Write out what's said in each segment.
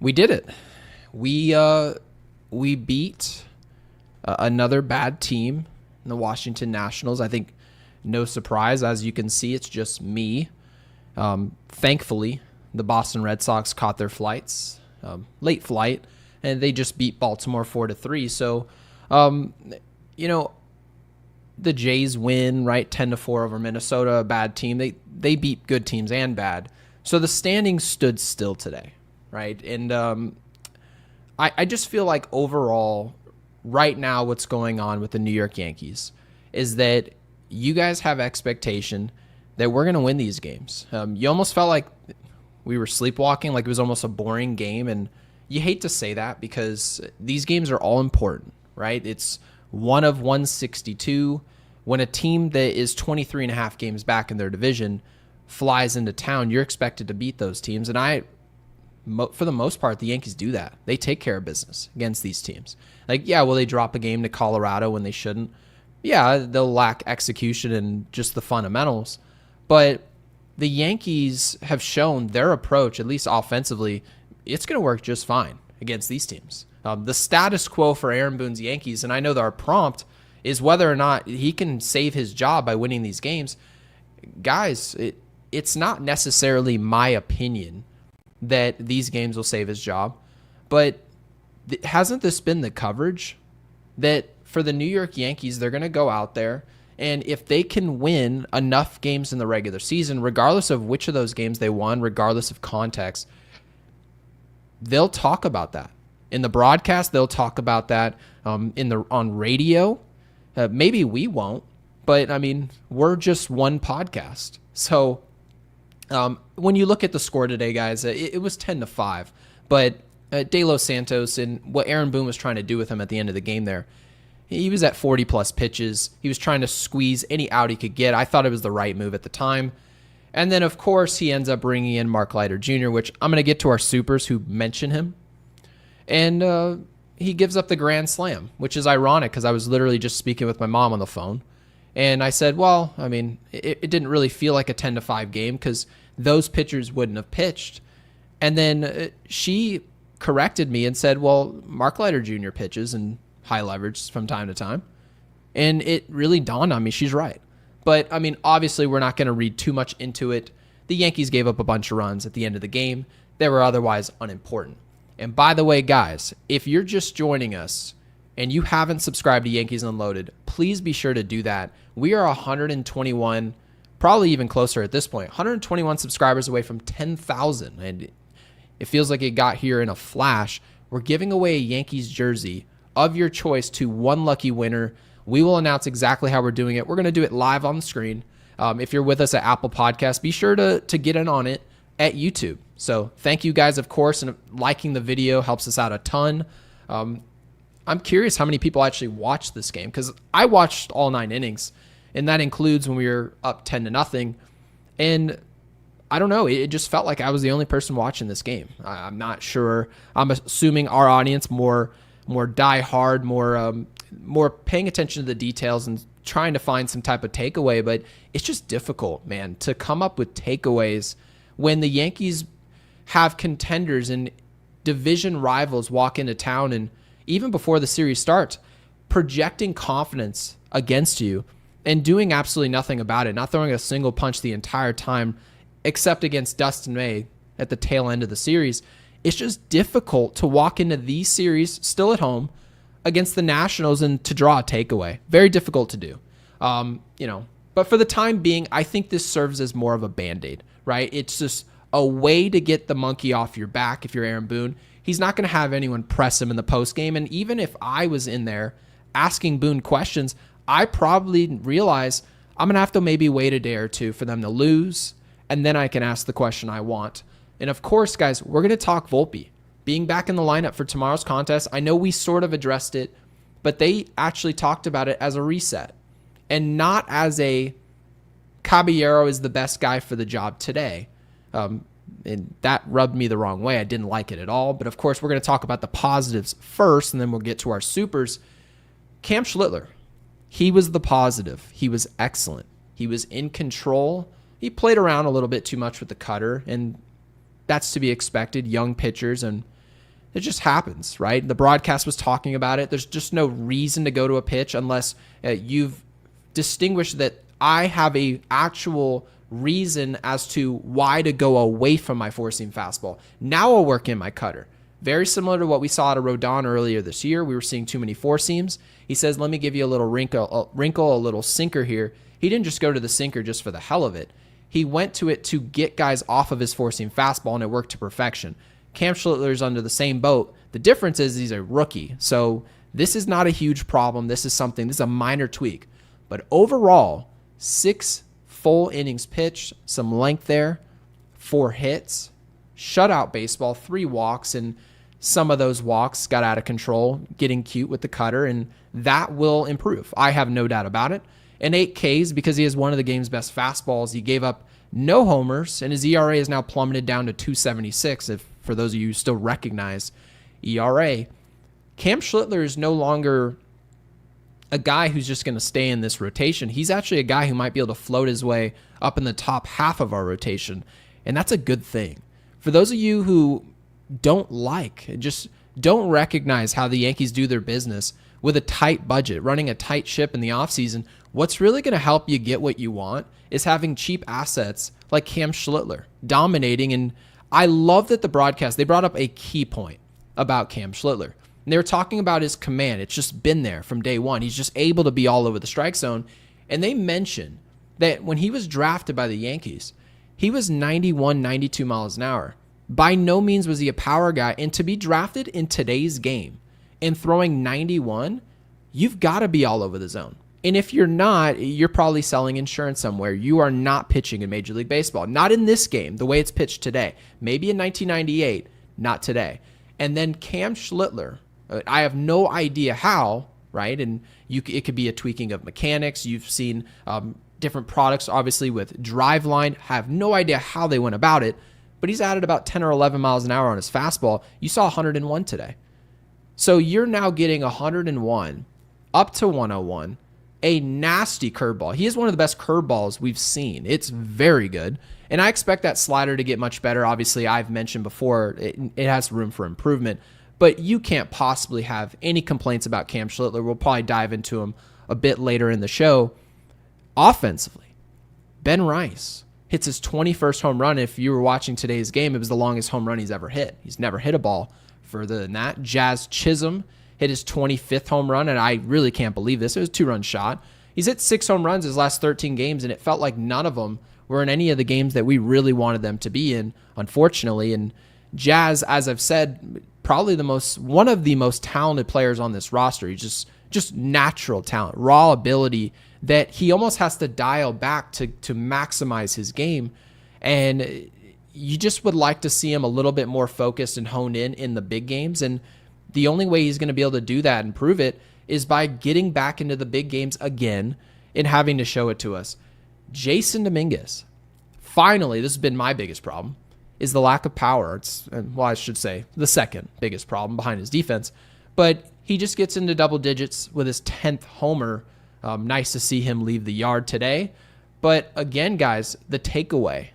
We did it. We beat another bad team, the Washington Nationals. I think no surprise. As you can see, it's just me. Thankfully, the Boston Red Sox caught their flights, late flight, and they just beat Baltimore 4-3. So, the Jays win, right, 10-4 over Minnesota, a bad team. They beat good teams and bad. So the standings stood still today, right? And I just feel like overall, right now, what's going on with the New York Yankees is that you guys have expectation that we're going to win these games. You almost felt like we were sleepwalking, like it was almost a boring game. And you hate to say that because these games are all important, right? It's one of 162. When a team that is 23 and a half games back in their division flies into town, you're expected to beat those teams. And for the most part, the Yankees do that. They take care of business against these teams. Like, yeah, will they drop a game to Colorado when they shouldn't? Yeah, they'll lack execution and just the fundamentals. But the Yankees have shown their approach, at least offensively, it's going to work just fine against these teams. The status quo for Aaron Boone's Yankees, and I know that our prompt is whether or not he can save his job by winning these games. Guys, it's not necessarily my opinion that these games will save his job, but hasn't this been the coverage that for the New York Yankees, they're going to go out there, and if they can win enough games in the regular season, regardless of which of those games they won, regardless of context, they'll talk about that. In the broadcast, they'll talk about that on radio. Maybe we won't, but I mean, we're just one podcast. So when you look at the score today, guys, it was 10-5. But De Los Santos and what Aaron Boone was trying to do with him at the end of the game there, he was at 40-plus pitches. He was trying to squeeze any out he could get. I thought it was the right move at the time. And then, of course, he ends up bringing in Mark Leiter Jr., which I'm going to get to our supers who mention him. And he gives up the grand slam, which is ironic because I was literally just speaking with my mom on the phone. And I said, well, I mean, it didn't really feel like a 10-5 game because those pitchers wouldn't have pitched. And then she corrected me and said, well, Mark Leiter Jr. pitches and high leverage from time to time. And it really dawned on me, she's right. But, I mean, obviously we're not going to read too much into it. The Yankees gave up a bunch of runs at the end of the game that were otherwise unimportant. And by the way, guys, if you're just joining us and you haven't subscribed to Yankees Unloaded, please be sure to do that. We are 121, probably even closer at this point, 121 subscribers away from 10,000. And it feels like it got here in a flash. We're giving away a Yankees jersey of your choice to one lucky winner. We will announce exactly how we're doing it. We're going to do it live on the screen. If you're with us at Apple Podcasts, be sure to get in on it at YouTube. So thank you guys, of course, and liking the video helps us out a ton. I'm curious how many people actually watched this game because I watched all 9 innings, and that includes when we were up 10-0. And I don't know, it just felt like I was the only person watching this game. I'm not sure. I'm assuming our audience more diehard, more paying attention to the details and trying to find some type of takeaway. But it's just difficult, man, to come up with takeaways when the Yankees have contenders and division rivals walk into town and even before the series starts, projecting confidence against you and doing absolutely nothing about it, not throwing a single punch the entire time, except against Dustin May at the tail end of the series. It's just difficult to walk into these series still at home against the Nationals and to draw a takeaway. Very difficult to do. But for the time being, I think this serves as more of a Band-Aid, right? It's just a way to get the monkey off your back if you're Aaron Boone. He's not going to have anyone press him in the postgame. And even if I was in there asking Boone questions, I probably realize I'm going to have to maybe wait a day or two for them to lose, and then I can ask the question I want. And of course, guys, we're going to talk Volpe being back in the lineup for tomorrow's contest. I know we sort of addressed it, but they actually talked about it as a reset and not as a Caballero is the best guy for the job today. And that rubbed me the wrong way. I didn't like it at all. But of course, we're going to talk about the positives first, and then we'll get to our supers. Cam Schlittler, he was the positive. He was excellent. He was in control. He played around a little bit too much with the cutter, and that's to be expected. Young pitchers, and It just happens, right? The broadcast was talking about it. There's just no reason to go to a pitch unless you've distinguished that I have a actual reason as to why to go away from my four-seam fastball. Now I'll work in my cutter. Very similar to what we saw at Rodon earlier this year. We were seeing too many four-seams. He says, let me give you a little wrinkle, a little sinker here. He didn't just go to the sinker just for the hell of it. He went to it to get guys off of his four-seam fastball, and it worked to perfection. Cam Schlittler's under the same boat. The difference is he's a rookie. So this is not a huge problem. This is a minor tweak. But overall, 6 full innings pitched, some length there, 4 hits, shutout baseball, 3 walks, and some of those walks got out of control, getting cute with the cutter, and that will improve. I have no doubt about it. And 8 Ks because he has one of the game's best fastballs. He gave up no homers, and his ERA is now plummeted down to 2.76, if for those of you who still recognize ERA. Cam Schlittler is no longer a guy who's just going to stay in this rotation. He's actually a guy who might be able to float his way up in the top half of our rotation, and that's a good thing. For those of you who don't recognize how the Yankees do their business with a tight budget, running a tight ship in the offseason, what's really going to help you get what you want is having cheap assets like Cam Schlittler dominating. And I love that the broadcast, they brought up a key point about Cam Schlittler. And they were talking about his command. It's just been there from day one. He's just able to be all over the strike zone. And they mentioned that when he was drafted by the Yankees, he was 91, 92 miles an hour. By no means was he a power guy. And to be drafted in today's game and throwing 91, you've got to be all over the zone. And if you're not, you're probably selling insurance somewhere. You are not pitching in Major League Baseball. Not in this game, the way it's pitched today. Maybe in 1998, not today. And then Cam Schlittler, I have no idea how, right? And it could be a tweaking of mechanics. You've seen different products, obviously, with Driveline. Have no idea how they went about it, but he's added about 10 or 11 miles an hour on his fastball. You saw 101 today. So you're now getting 101 up to 101. A nasty curveball. He is one of the best curveballs we've seen. It's very good. And I expect that slider to get much better. Obviously, I've mentioned before, it has room for improvement. But you can't possibly have any complaints about Cam Schlittler. We'll probably dive into him a bit later in the show. Offensively, Ben Rice hits his 21st home run. If you were watching today's game, it was the longest home run he's ever hit. He's never hit a ball further than that. Jazz Chisholm hit his 25th home run, and I really can't believe this. It was a 2-run shot. He's hit 6 home runs his last 13 games, and it felt like none of them were in any of the games that we really wanted them to be in, unfortunately. And Jazz, as I've said, probably one of the most talented players on this roster. He's just natural talent, raw ability that he almost has to dial back to maximize his game. And you just would like to see him a little bit more focused and honed in the big games. And the only way he's going to be able to do that and prove it is by getting back into the big games again and having to show it to us. Jason Dominguez, finally, this has been my biggest problem, is the lack of power. I should say the second biggest problem behind his defense. But he just gets into double digits with his 10th homer. Nice to see him leave the yard today. But again, guys, the takeaway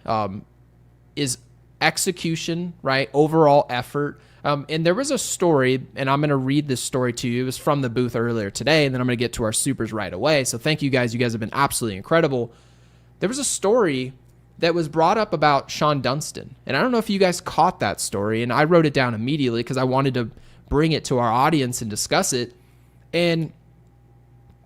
is execution, right? Overall effort. And there was a story, and I'm going to read this story to you. It was from the booth earlier today, and then I'm going to get to our supers right away. So thank you guys. You guys have been absolutely incredible. There was a story that was brought up about Sean Dunston. And I don't know if you guys caught that story, and I wrote it down immediately because I wanted to bring it to our audience and discuss it. And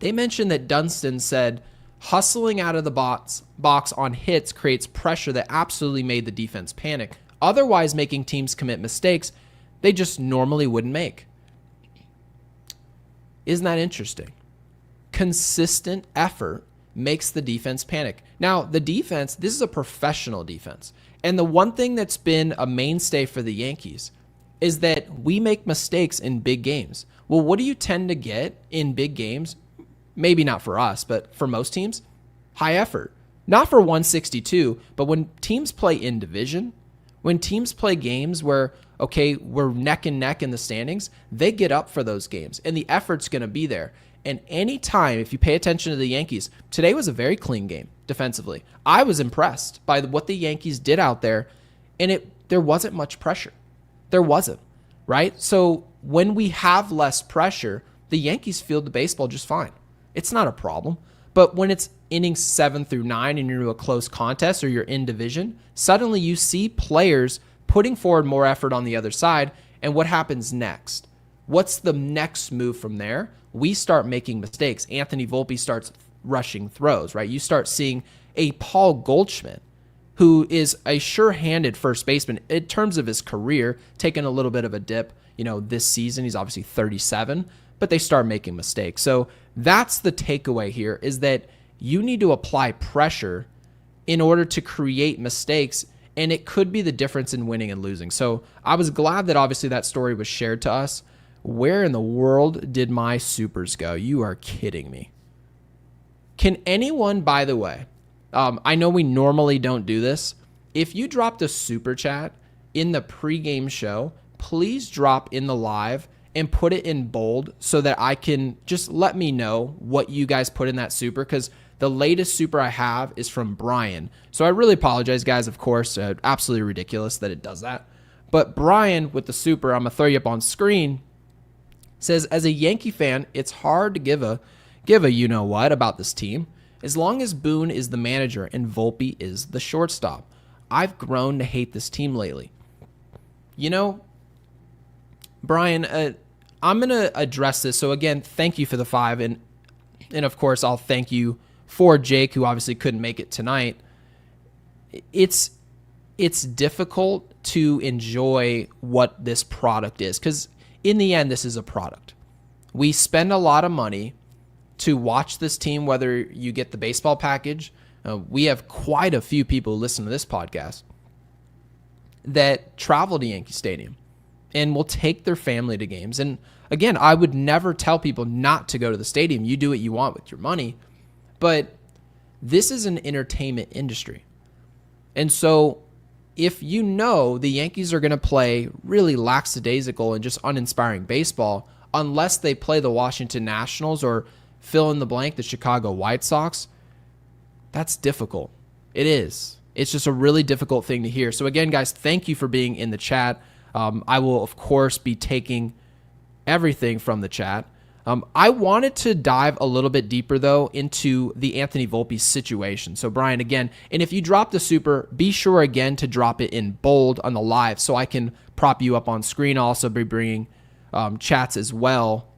they mentioned that Dunston said, hustling out of the box on hits creates pressure that absolutely made the defense panic, otherwise making teams commit mistakes they just normally wouldn't make. Isn't that interesting? Consistent effort makes the defense panic. Now, the defense, this is a professional defense. And the one thing that's been a mainstay for the Yankees is that we make mistakes in big games. Well, what do you tend to get in big games? Maybe not for us, but for most teams, high effort. Not for 162, but when teams play in division, when teams play games where, okay, we're neck and neck in the standings, they get up for those games, and the effort's going to be there. And anytime, if you pay attention to the Yankees, today was a very clean game defensively. I was impressed by what the Yankees did out there, and there wasn't much pressure. There wasn't, right? So when we have less pressure, the Yankees field the baseball just fine. It's not a problem. But when it's innings 7 through 9 and you're in a close contest or you're in division, suddenly you see players putting forward more effort on the other side. And what happens next? What's the next move from there? We start making mistakes. Anthony Volpe starts rushing throws, right? You start seeing a Paul Goldschmidt, who is a sure-handed first baseman in terms of his career, taking a little bit of a dip, this season. He's obviously 37, but they start making mistakes. So that's the takeaway here, is that you need to apply pressure in order to create mistakes, and it could be the difference in winning and losing. So I was glad that obviously that story was shared to us. Where in the world did my supers go? You are kidding me. Can anyone, by the way, I know we normally don't do this. If you dropped a super chat in the pregame show, please drop in the live and put it in bold so that I can just let me know what you guys put in that super, because the latest super I have is from Brian. So I really apologize, guys, of course. Absolutely ridiculous that it does that. But Brian with the super, I'm going to throw you up on screen, says, as a Yankee fan, it's hard to give a you-know-what about this team. As long as Boone is the manager and Volpe is the shortstop, I've grown to hate this team lately. Brian, I'm going to address this. So again, thank you for the 5. And of course, I'll thank you for Jake, who obviously couldn't make it tonight. It's difficult to enjoy what this product is, because in the end, this is a product. We spend a lot of money to watch this team, whether you get the baseball package. We have quite a few people who listen to this podcast that travel to Yankee Stadium and will take their family to games. And again, I would never tell people not to go to the stadium. You do what you want with your money. But this is an entertainment industry. And so if the Yankees are going to play really lackadaisical and just uninspiring baseball, unless they play the Washington Nationals or fill in the blank, the Chicago White Sox, that's difficult. It is. It's just a really difficult thing to hear. So again, guys, thank you for being in the chat. I will, of course, be taking everything from the chat. I wanted to dive a little bit deeper, though, into the Anthony Volpe situation. So, Brian, again, and if you drop the super, be sure, again, to drop it in bold on the live so I can prop you up on screen. I'll also be bringing chats as well.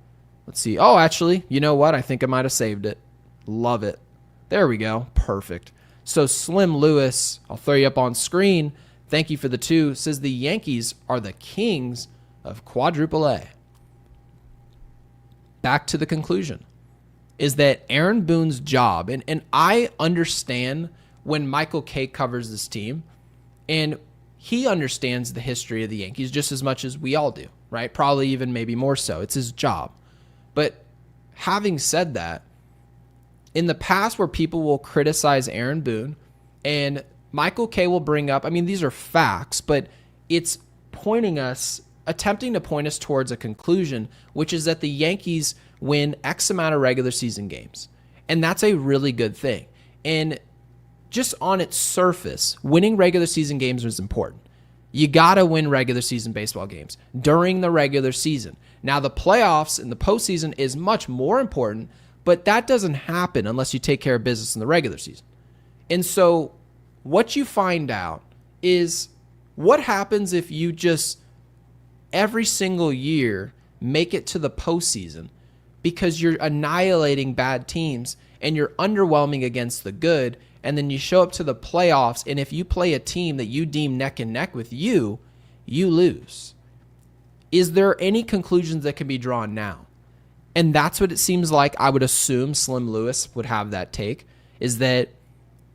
Let's see. Oh, actually, you know what? I think I might have saved it. Love it. There we go. Perfect. So, Slim Lewis, I'll throw you up on screen. Thank you for the 2. Says the Yankees are the kings of quadruple A. Back to the conclusion, is that Aaron Boone's job, and I understand when Michael Kay covers this team, and he understands the history of the Yankees just as much as we all do, right? Probably even maybe more so. It's his job. But having said that, in the past where people will criticize Aaron Boone and Michael Kay will bring up, these are facts, but it's attempting to point us towards a conclusion, which is that the Yankees win X amount of regular season games. And that's a really good thing. And just on its surface, winning regular season games was important. You got to win regular season baseball games during the regular season. Now, the playoffs and the postseason is much more important, but that doesn't happen unless you take care of business in the regular season. And so what you find out is what happens if you just every single year make it to the postseason because you're annihilating bad teams and you're underwhelming against the good, and then you show up to the playoffs, and if you play a team that you deem neck and neck with you lose. Is there any conclusions that can be drawn now? And that's what it seems like. I would assume Slim Lewis would have that take, is that,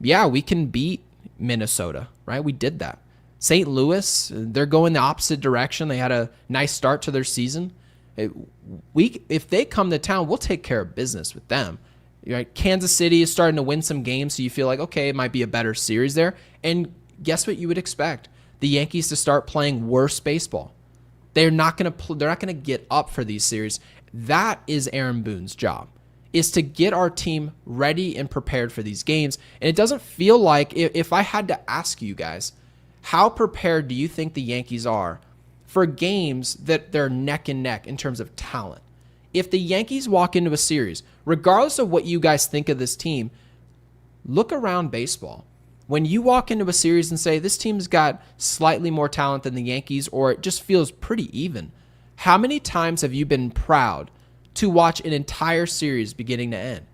yeah, we can beat Minnesota, right? We did that. St. Louis, they're going the opposite direction. They had a nice start to their season. If they come to town, we'll take care of business with them. Right? Kansas City is starting to win some games, so you feel like, okay, it might be a better series there. And guess what you would expect? The Yankees to start playing worse baseball. They're not going to get up for these series. That is Aaron Boone's job, is to get our team ready and prepared for these games. And it doesn't feel like, if I had to ask you guys, how prepared do you think the Yankees are for games that they're neck and neck in terms of talent. If the Yankees walk into a series, regardless of what you guys think of this team, look around baseball. When you walk into a series and say, this team's got slightly more talent than the Yankees, or it just feels pretty even, how many times have you been proud to watch an entire series beginning to end?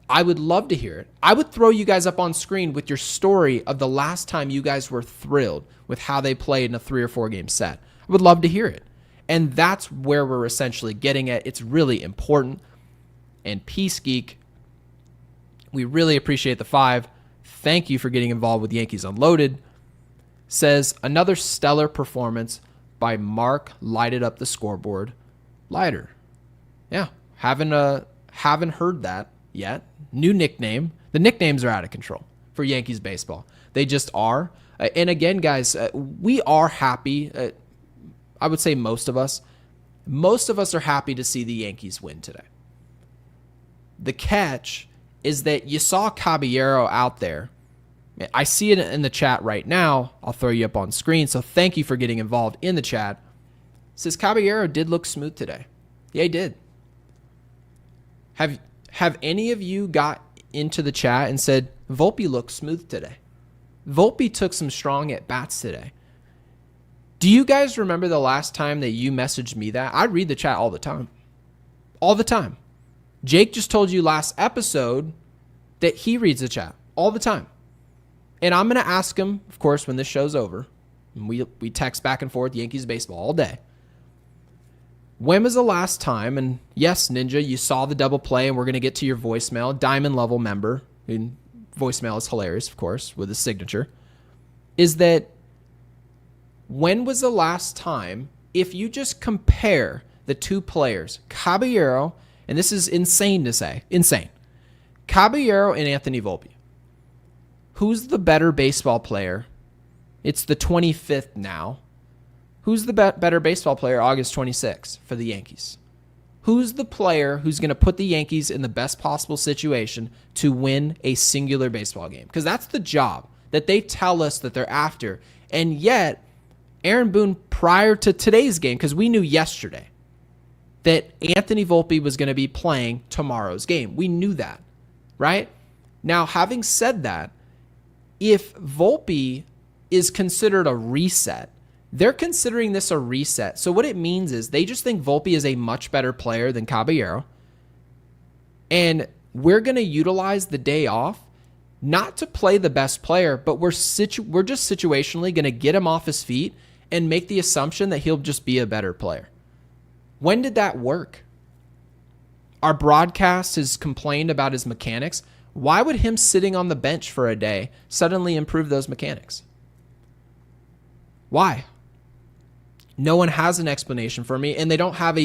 I would love to hear it. I would throw you guys up on screen with your story of the last time you guys were thrilled with how they played in a 3 or 4 game set. I would love to hear it. And that's where we're essentially getting at. It's really important. And Peace Geek, we really appreciate the 5. Thank you for getting involved with Yankees Unloaded. Says, another stellar performance by Mark lighted up the scoreboard. Lighter. Yeah, haven't heard that yet. New nickname. The nicknames are out of control for Yankees baseball. They just are. And again, guys, we are happy. I would say most of us are happy to see the Yankees win today. The catch is that you saw Caballero out there. I see it in the chat right now. I'll throw you up on screen. So thank you for getting involved in the chat. It says Caballero did look smooth today. Yeah, he did. Have any of you got into the chat and said, Volpe looked smooth today? Volpe took some strong at-bats today. Do you guys remember the last time that you messaged me that? I read the chat all the time. All the time. Jake just told you last episode that he reads the chat all the time. And I'm going to ask him, of course, when this show's over. And we text back and forth Yankees baseball all day. When was the last time, and yes, Ninja, you saw the double play, and we're going to get to your voicemail, diamond level member, and voicemail is hilarious, of course, with his signature, is that when was the last time, if you just compare the two players, Caballero, and this is insane to say, insane, Caballero and Anthony Volpe, who's the better baseball player? It's the 25th now. Who's the better baseball player August 26th for the Yankees? Who's the player who's going to put the Yankees in the best possible situation to win a singular baseball game? Because that's the job that they tell us that they're after. And yet, Aaron Boone, prior to today's game, because we knew yesterday that Anthony Volpe was going to be playing tomorrow's game. We knew that, right? Now, having said that, if Volpe is considered a reset, they're considering this a reset. So what it means is they just think Volpe is a much better player than Caballero. And we're going to utilize the day off not to play the best player, but we're just situationally going to get him off his feet and make the assumption that he'll just be a better player. When did that work? Our broadcast has complained about his mechanics. Why would him sitting on the bench for a day suddenly improve those mechanics? Why? No one has an explanation for me, and they don't have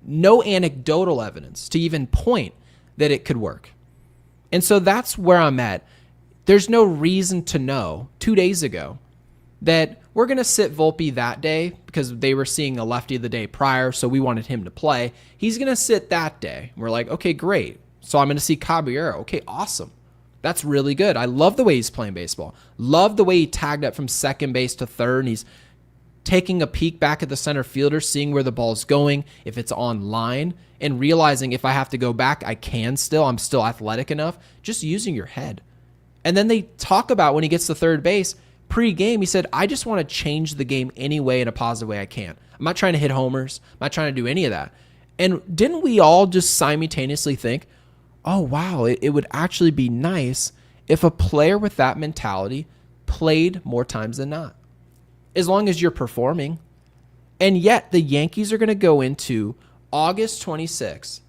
no anecdotal evidence to even point that it could work. And so that's where I'm at. There's no reason to know 2 days ago that we're going to sit Volpe that day because they were seeing a lefty the day prior, so we wanted him to play. He's going to sit that day. We're like, okay, great. So I'm going to see Caballero. Okay, awesome. That's really good. I love the way he's playing baseball. Love the way he tagged up from second base to third, and he's taking a peek back at the center fielder, seeing where the ball's going, if it's on line, and realizing if I have to go back, I can still. I'm still athletic enough. Just using your head. And then they talk about when he gets to third base, pre-game, he said, I just want to change the game any way in a positive way I can. I'm not trying to hit homers. I'm not trying to do any of that. And didn't we all just simultaneously think, oh, wow, it would actually be nice if a player with that mentality played more times than not, as long as you're performing. And yet the Yankees are going to go into August 26th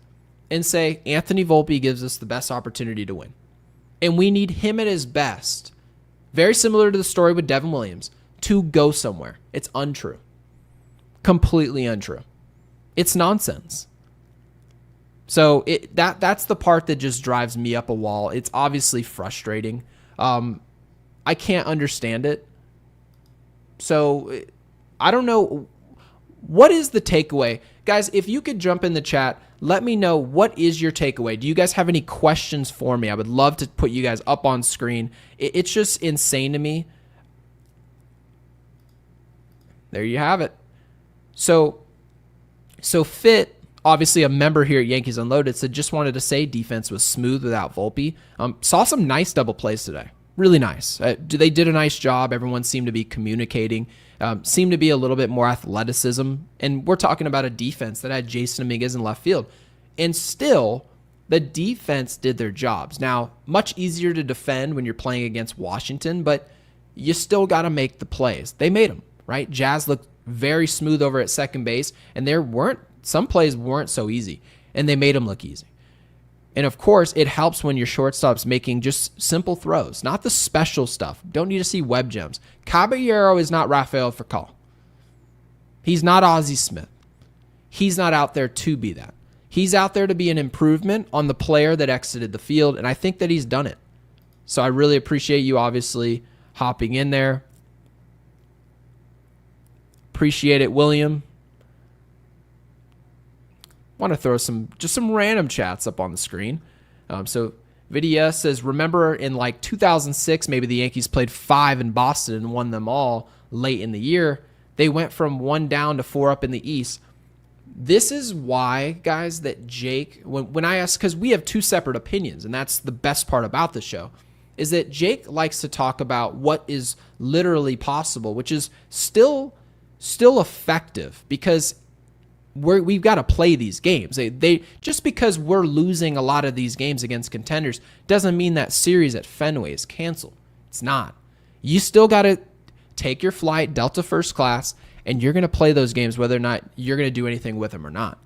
and say, Anthony Volpe gives us the best opportunity to win. And we need him at his best, very similar to the story with Devin Williams, to go somewhere. It's untrue. Completely untrue. It's nonsense. So that's the part that just drives me up a wall. It's obviously frustrating. I can't understand it. So I don't know. What is the takeaway? Guys, if you could jump in the chat, let me know what is your takeaway. Do you guys have any questions for me? I would love to put you guys up on screen. It's just insane to me. There you have it. So Fit, obviously a member here at Yankees Unloaded, said just wanted to say defense was smooth without Volpe. Saw some nice double plays today. Really nice. They did a nice job. Everyone seemed to be communicating. Seemed to be a little bit more athleticism. And we're talking about a defense that had Jason Dominguez in left field. And still, the defense did their jobs. Now, much easier to defend when you're playing against Washington, but you still got to make the plays. They made them, right? Jazz looked very smooth over at second base, and some plays weren't so easy, and they made them look easy. And of course, it helps when your shortstop's making just simple throws, not the special stuff. Don't need to see web gems. Caballero is not Rafael Furcal. He's not Ozzie Smith. He's not out there to be that. He's out there to be an improvement on the player that exited the field, and I think that he's done it. So I really appreciate you obviously hopping in there. Appreciate it, William. Want to throw some random chats up on the screen. So Vidia says, remember in like 2006, maybe the Yankees played 5 in Boston and won them all late in the year. They went from 1 down to 4 up in the East. This is why, guys, that Jake, when I ask, because we have 2 separate opinions, and that's the best part about the show, is that Jake likes to talk about what is literally possible, which is still effective, because we've got to play these games. They just because we're losing a lot of these games against contenders doesn't mean that series at Fenway is canceled. It's not. You still got to take your flight, Delta first class, and you're going to play those games whether or not you're going to do anything with them or not.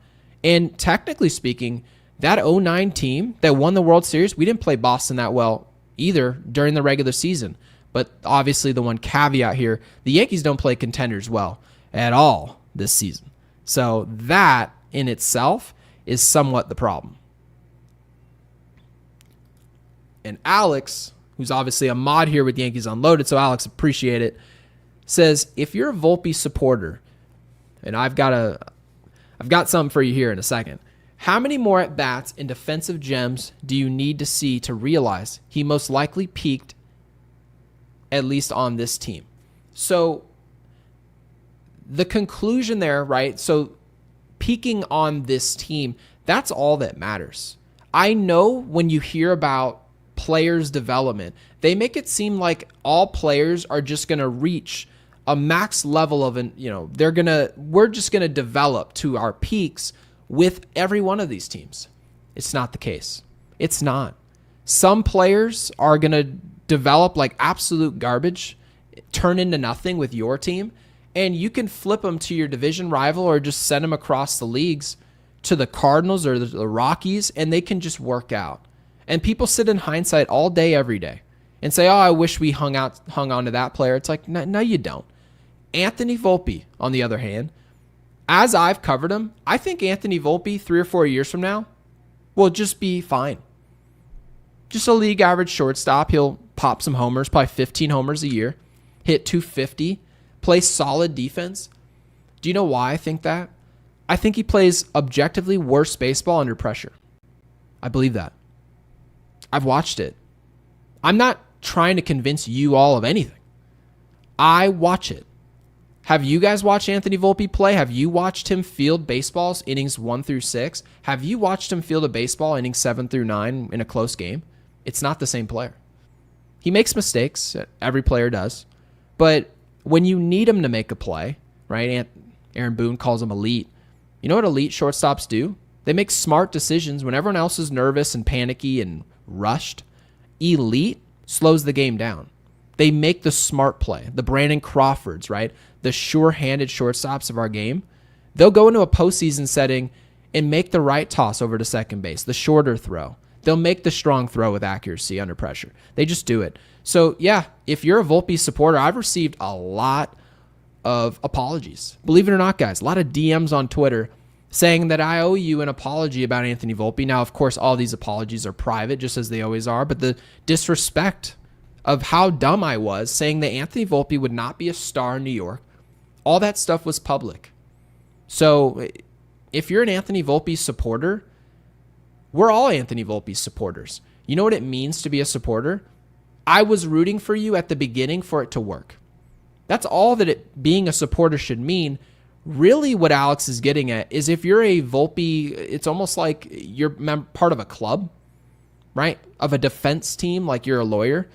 And technically speaking, that 2009 team that won the World Series, we didn't play Boston that well either during the regular season. But obviously the one caveat here, the Yankees don't play contenders well at all this season. So that in itself is somewhat the problem. And Alex, who's obviously a mod here with Yankees Unloaded, so Alex, appreciate it, says, if you're a Volpe supporter, and I've got something for you here in a second, how many more at-bats and defensive gems do you need to see to realize he most likely peaked, at least on this team? So the conclusion there, right? So peaking on this team, that's all that matters. I know when you hear about players' development, they make it seem like all players are just going to reach a max level of we're just going to develop to our peaks with every one of these teams. It's not the case. It's not. Some players are going to develop like absolute garbage, turn into nothing with your team, and you can flip them to your division rival or just send them across the leagues to the Cardinals or the Rockies, and they can just work out. And people sit in hindsight all day, every day, and say, oh, I wish we hung on to that player. It's like, no, you don't. Anthony Volpe, on the other hand, as I've covered him, I think Anthony Volpe 3 or 4 years from now will just be fine. Just a league average shortstop. He'll pop some homers, probably 15 homers a year, hit 250, play solid defense. Do you know why I think that? I think he plays objectively worse baseball under pressure. I believe that. I've watched it. I'm not trying to convince you all of anything. I watch it. Have you guys watched Anthony Volpe play? Have you watched him field baseballs innings 1 through 6? Have you watched him field a baseball innings 7 through 9 in a close game? It's not the same player. He makes mistakes. Every player does. But when you need him to make a play, right? Aaron Boone calls him elite. You know what elite shortstops do? They make smart decisions when everyone else is nervous and panicky and rushed. Elite slows the game down. They make the smart play. The Brandon Crawfords, right? The sure-handed shortstops of our game. They'll go into a postseason setting and make the right toss over to second base, the shorter throw. They'll make the strong throw with accuracy under pressure. They just do it. So, yeah, if you're a Volpe supporter, I've received a lot of apologies. Believe it or not, guys, a lot of DMs on Twitter saying that I owe you an apology about Anthony Volpe. Now, of course, all these apologies are private, just as they always are, but the disrespect of how dumb I was saying that Anthony Volpe would not be a star in New York, all that stuff was public. So if you're an Anthony Volpe supporter, we're all Anthony Volpe supporters. You know what it means to be a supporter? I was rooting for you at the beginning for it to work. That's all that it being a supporter should mean. Really what Alex is getting at is if you're a Volpe, it's almost like you're part of a club, right? Of a defense team, like you're a lawyer.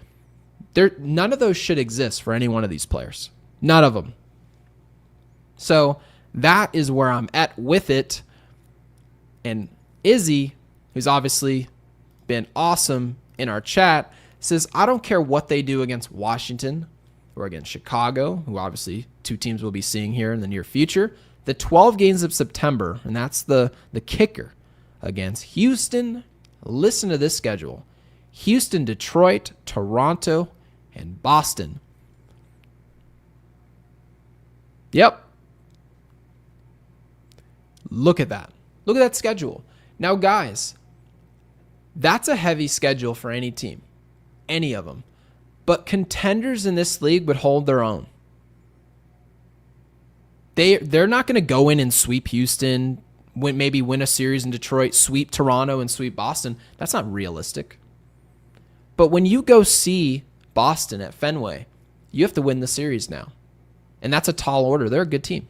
None of those should exist for any one of these players. None of them. So that is where I'm at with it. And Izzy, who's obviously been awesome in our chat, says, I don't care what they do against Washington or against Chicago, who obviously two teams we'll be seeing here in the near future. The 12 games of September, and that's the kicker, against Houston. Listen to this schedule. Houston, Detroit, Toronto, and Boston. Yep. Look at that. Look at that schedule. Now, guys, that's a heavy schedule for any team, any of them. But contenders in this league would hold their own. They're not going to go in and sweep Houston, maybe win a series in Detroit, sweep Toronto, and sweep Boston. That's not realistic. But when you go see Boston at Fenway, you have to win the series now. And that's a tall order. They're a good team.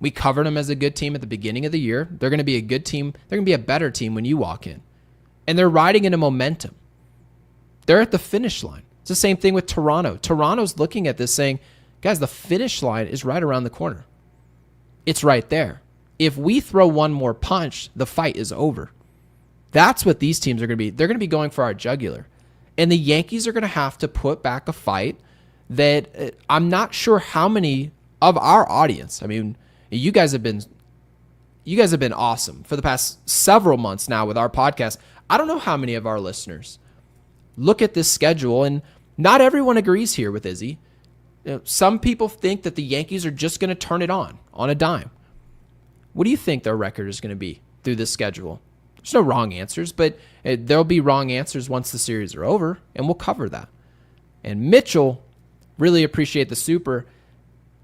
We covered them as a good team at the beginning of the year. They're going to be a good team. They're going to be a better team when you walk in. And they're riding into momentum. They're at the finish line. It's the same thing with Toronto. Toronto's looking at this saying, guys, the finish line is right around the corner. It's right there. If we throw one more punch, the fight is over. That's what these teams are going to be. They're going to be going for our jugular. And the Yankees are going to have to put back a fight that I'm not sure how many of our audience, I mean, you guys have been awesome for the past several months now with our podcast. I don't know how many of our listeners look at this schedule, and not everyone agrees here with Izzy. Some people think that the Yankees are just going to turn it on a dime. What do you think their record is going to be through this schedule? There's no wrong answers, but there'll be wrong answers once the series are over, and we'll cover that. And Mitchell, really appreciate the super.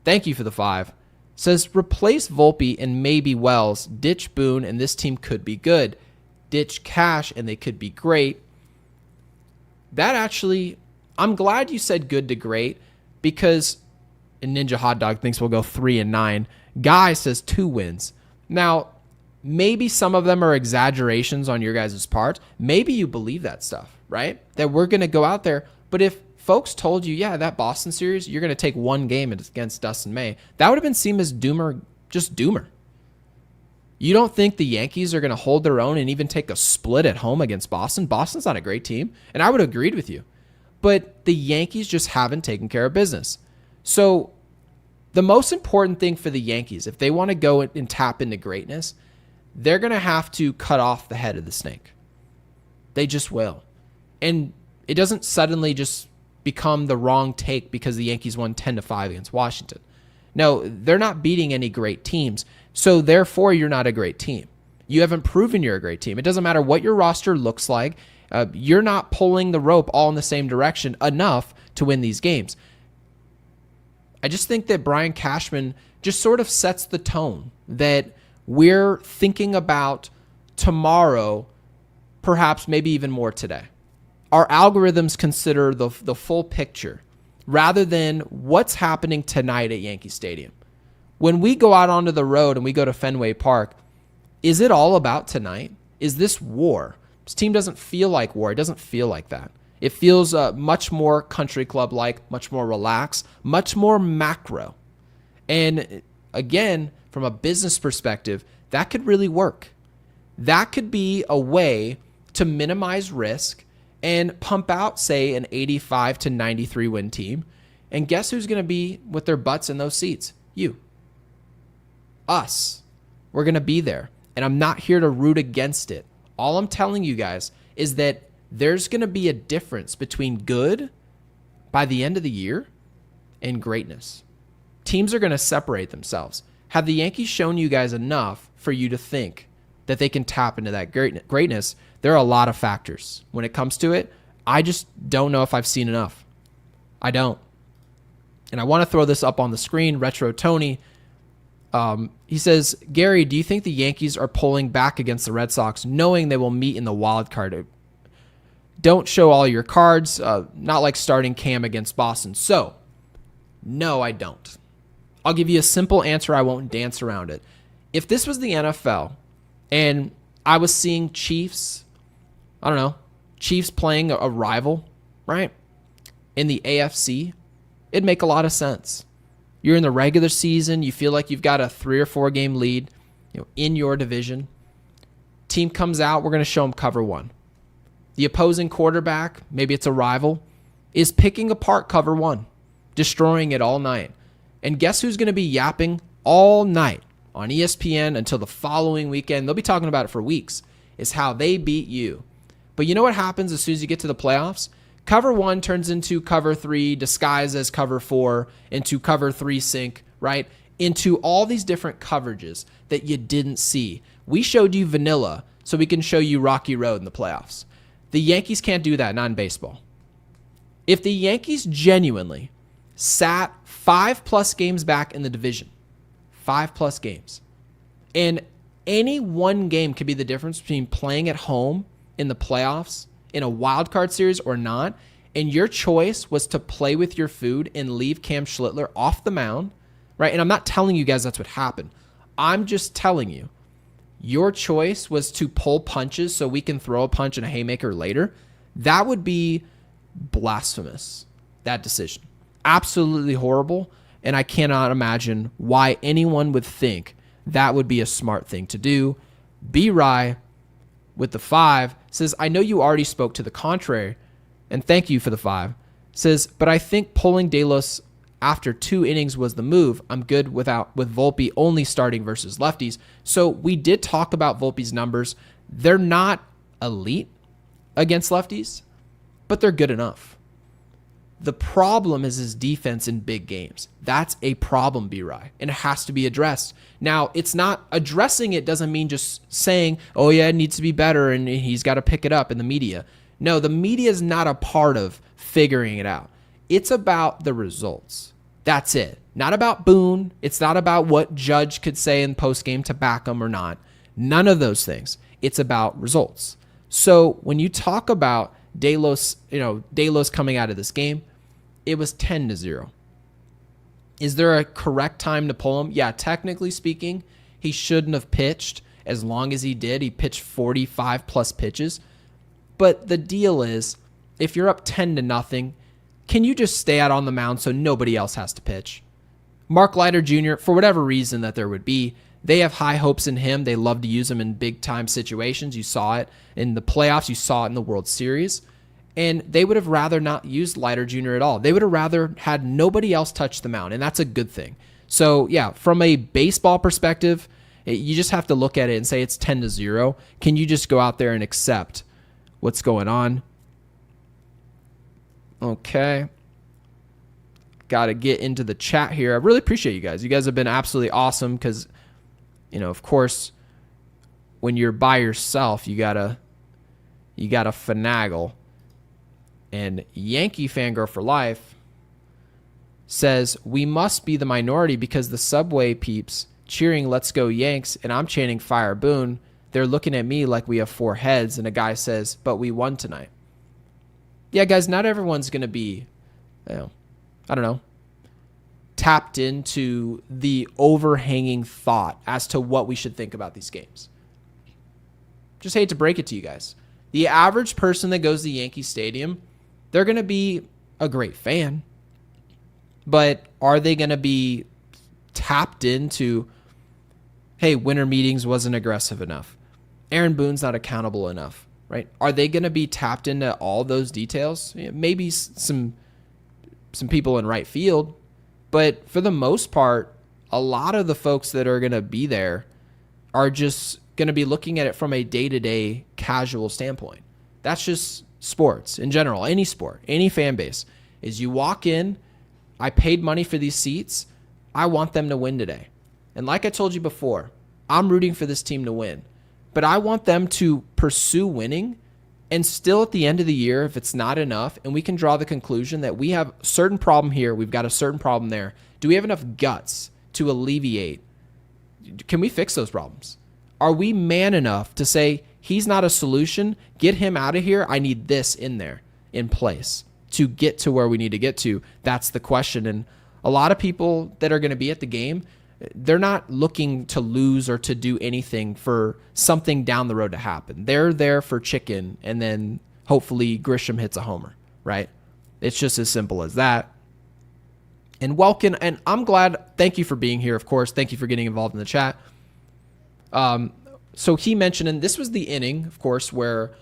Thank you for the 5. Says, replace Volpe and maybe Wells. Ditch Boone, and this team could be good. Ditch Cash, and they could be great. That actually, I'm glad you said good to great, because Ninja Hot Dog thinks we'll go 3-9. Guy says 2 wins. Now, maybe some of them are exaggerations on your guys' part. Maybe you believe that stuff, right? That we're going to go out there. But if folks told you, yeah, that Boston series, you're going to take one game against Dustin May, that would have been seen as doomer. You don't think the Yankees are going to hold their own and even take a split at home against Boston? Boston's not a great team, and I would have agreed with you. But the Yankees just haven't taken care of business. So the most important thing for the Yankees, if they want to go and tap into greatness, they're going to have to cut off the head of the snake. They just will. And it doesn't suddenly just become the wrong take because the Yankees won 10-5 against Washington. No, they're not beating any great teams. So therefore, you're not a great team. You haven't proven you're a great team. It doesn't matter what your roster looks like. You're not pulling the rope all in the same direction enough to win these games. I just think that Brian Cashman just sort of sets the tone that we're thinking about tomorrow, perhaps maybe even more today. Our algorithms consider the full picture rather than what's happening tonight at Yankee Stadium. When we go out onto the road and we go to Fenway Park, is it all about tonight? Is this war? This team doesn't feel like war. It doesn't feel like that. It feels much more country club-like, much more relaxed, much more macro. And again, from a business perspective, that could really work. That could be a way to minimize risk and pump out, say, an 85 to 93 win team. And guess who's going to be with their butts in those seats? You. Us. We're going to be there. And I'm not here to root against it. All I'm telling you guys is that there's going to be a difference between good by the end of the year and greatness. Teams are going to separate themselves. Have the Yankees shown you guys enough for you to think that they can tap into that greatness? There are a lot of factors. When it comes to it, I just don't know if I've seen enough. I don't. And I want to throw this up on the screen. Retro Tony, he says, Gary, do you think the Yankees are pulling back against the Red Sox knowing they will meet in the wild card? Don't show all your cards, not like starting Cam against Boston. So No, I don't. I'll give you a simple answer. I won't dance around it. If this was the NFL and I was seeing Chiefs playing a rival, right, in the AFC, it'd make a lot of sense. You're in the regular season. You feel like you've got a 3 or 4 game lead, in your division. Team comes out. We're going to show them cover 1. The opposing quarterback, maybe it's a rival, is picking apart cover 1, destroying it all night. And guess who's going to be yapping all night on ESPN until the following weekend? They'll be talking about it for weeks, is how they beat you. But you know what happens as soon as you get to the playoffs? Cover 1 turns into cover 3, disguised as cover 4, into cover 3 sync, right? Into all these different coverages that you didn't see. We showed you vanilla so we can show you rocky road in the playoffs. The Yankees can't do that, not in baseball. If the Yankees genuinely sat 5+ games back in the division, 5+ games, and any one game could be the difference between playing at home in the playoffs, in a wild card series or not, and your choice was to play with your food and leave Cam Schlittler off the mound, right? And I'm not telling you guys that's what happened. I'm just telling you, your choice was to pull punches so we can throw a punch and a haymaker later. That would be blasphemous, that decision. Absolutely horrible, and I cannot imagine why anyone would think that would be a smart thing to do. B-Rye with the 5 says, I know you already spoke to the contrary, and thank you for the 5. Says, but I think pulling Delos after 2 innings was the move. I'm good with Volpe only starting versus lefties. So we did talk about Volpe's numbers. They're not elite against lefties, but they're good enough. The problem is his defense in big games. That's a problem, B-Rye, and it has to be addressed. Now, it's not addressing it doesn't mean just saying, oh yeah, it needs to be better and he's got to pick it up in the media. No, the media is not a part of figuring it out. It's about the results. That's it. Not about Boone. It's not about what Judge could say in postgame to back him or not. None of those things. It's about results. So when you talk about Delos coming out of this game, it was 10-0. Is there a correct time to pull him? Yeah, technically speaking, he shouldn't have pitched as long as he did. He pitched 45+ pitches. But the deal is, if you're up 10-0, can you just stay out on the mound so nobody else has to pitch? Mark Leiter Jr., for whatever reason that there would be, they have high hopes in him. They love to use him in big-time situations. You saw it in the playoffs. You saw it in the World Series. And they would have rather not used Leiter Jr. at all. They would have rather had nobody else touch the mound, and that's a good thing. So, yeah, from a baseball perspective, you just have to look at it and say it's 10-0. Can you just go out there and accept what's going on? Okay. Got to get into the chat here. I really appreciate you guys. You guys have been absolutely awesome because, of course, when you're by yourself, you gotta finagle. And Yankee Fangirl for Life says, we must be the minority because the Subway peeps cheering Let's Go Yanks and I'm chanting Fire Boone. They're looking at me like we have 4 heads, and a guy says, but we won tonight. Yeah, guys, not everyone's going to be, tapped into the overhanging thought as to what we should think about these games. Just hate to break it to you guys. The average person that goes to Yankee Stadium, they're going to be a great fan. But are they going to be tapped into, hey, winter meetings wasn't aggressive enough? Aaron Boone's not accountable enough, right? Are they going to be tapped into all those details? Maybe some people in right field. But for the most part, a lot of the folks that are going to be there are just going to be looking at it from a day-to-day casual standpoint. That's just sports in general, any sport, any fan base. Is you walk in, I paid money for these seats, I want them to win today. And like I told you before, I'm rooting for this team to win. But I want them to pursue winning, and still at the end of the year, if it's not enough, and we can draw the conclusion that we have a certain problem here, we've got a certain problem there, do we have enough guts to alleviate? Can we fix those problems? Are we man enough to say, he's not a solution, get him out of here, I need this in there, in place, to get to where we need to get to? That's the question. And A lot of people that are going to be at the game, they're not looking to lose or to do anything for something down the road to happen. They're there for chicken, and then hopefully Grisham hits a homer, right? It's just as simple as that. And Welkin, and I'm glad, thank you for being here, of course. Thank you for getting involved in the chat. So he mentioned, and this was the inning, of course, where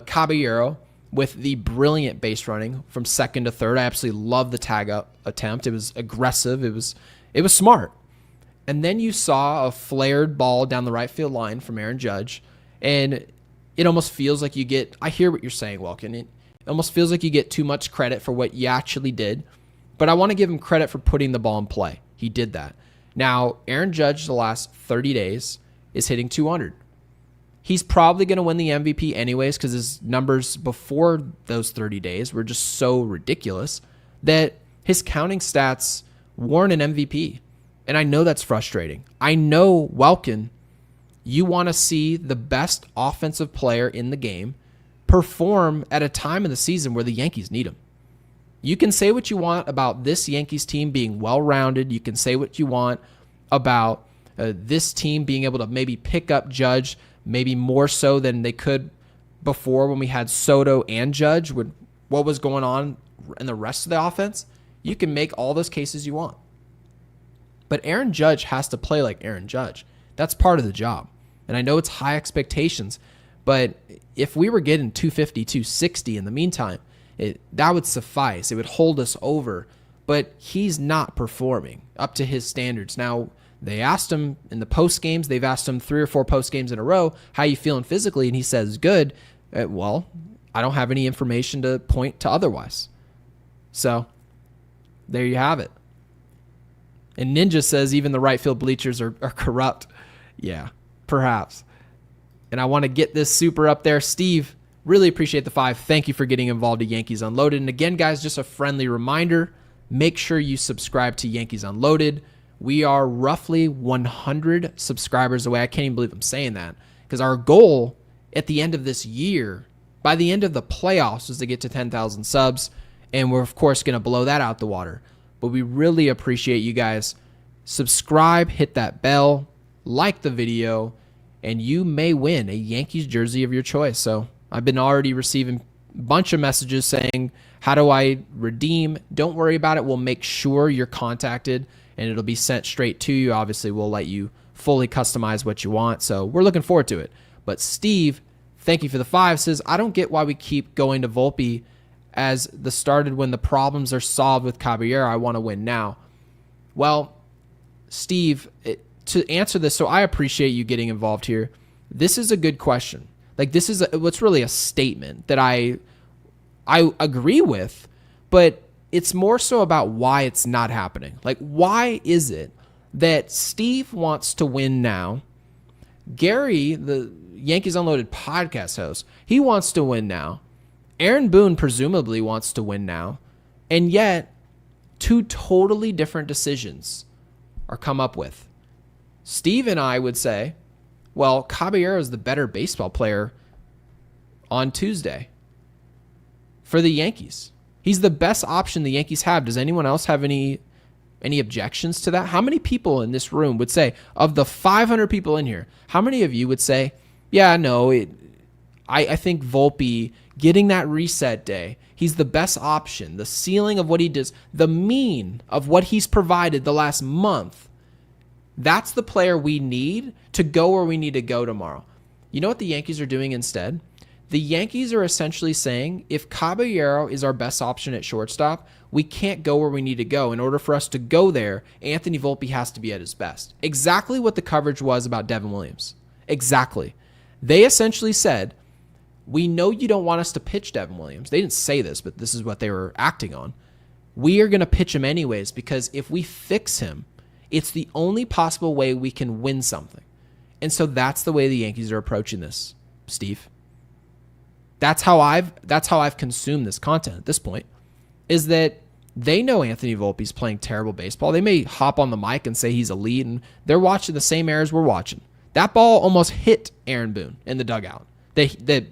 Caballero, with the brilliant base running from second to third, I absolutely love the tag up attempt. It was aggressive. It was smart. And then you saw a flared ball down the right field line from Aaron Judge, and it almost feels like you get, I hear what you're saying, Welkin. It almost feels like you get too much credit for what you actually did, but I want to give him credit for putting the ball in play. He did that. Now, Aaron Judge, the last 30 days, is hitting 200. He's probably going to win the MVP anyways because his numbers before those 30 days were just so ridiculous that his counting stats warrant an MVP. And I know that's frustrating. I know, Welkin, you want to see the best offensive player in the game perform at a time in the season where the Yankees need him. You can say what you want about this Yankees team being well-rounded. You can say what you want about this team being able to maybe pick up Judge, maybe more so than they could before when we had Soto and Judge, with what was going on in the rest of the offense. You can make all those cases you want. But Aaron Judge has to play like Aaron Judge. That's part of the job. And I know it's high expectations, but if we were getting 250, 260 in the meantime, that would suffice. It would hold us over. But he's not performing up to his standards. Now, they asked him in the post games, they've asked him 3 or 4 post games in a row, how you feeling physically? And he says, good. Well, I don't have any information to point to otherwise. So there you have it. And Ninja says even the right field bleachers are corrupt. Yeah, perhaps. And I want to get this super up there. Steve, really appreciate the 5. Thank you for getting involved at Yankees Unloaded. And again, guys, just a friendly reminder, make sure you subscribe to Yankees Unloaded. We are roughly 100 subscribers away. I can't even believe I'm saying that, because our goal at the end of this year, by the end of the playoffs, is to get to 10,000 subs. And we're, of course, going to blow that out the water. But we really appreciate you guys. Subscribe, hit that bell, like the video, and you may win a Yankees jersey of your choice. So I've been already receiving a bunch of messages saying, how do I redeem? Don't worry about it. We'll make sure you're contacted, and it'll be sent straight to you. Obviously, we'll let you fully customize what you want. So we're looking forward to it. But Steve, thank you for the 5, says, I don't get why we keep going to Volpe as the started when the problems are solved with Caballero. I want to win now. Well, Steve, to answer this, so I appreciate you getting involved here. This is a good question. Like, this is what's really a statement that I agree with, but it's more so about why it's not happening. Like, why is it that Steve wants to win now? Gary, the Yankees Unloaded podcast host, he wants to win now. Aaron Boone presumably wants to win now. And yet, 2 totally different decisions are come up with. Steve and I would say, well, Caballero is the better baseball player on Tuesday for the Yankees. He's the best option the Yankees have. Does anyone else have any objections to that? How many people in this room would say, of the 500 people in here, how many of you would say, yeah, no, I think Volpe getting that reset day, he's the best option. The ceiling of what he does, the mean of what he's provided the last month, that's the player we need to go where we need to go tomorrow. You know what the Yankees are doing instead? The Yankees are essentially saying, if Caballero is our best option at shortstop, we can't go where we need to go. In order for us to go there, Anthony Volpe has to be at his best. Exactly what the coverage was about Devin Williams. Exactly. They essentially said, we know you don't want us to pitch Devin Williams. They didn't say this, but this is what they were acting on. We are going to pitch him anyways, because if we fix him, it's the only possible way we can win something. And so that's the way the Yankees are approaching this, Steve. That's how I've consumed this content at this point, is that they know Anthony Volpe's playing terrible baseball. They may hop on the mic and say he's elite, and they're watching the same errors we're watching. That ball almost hit Aaron Boone in the dugout that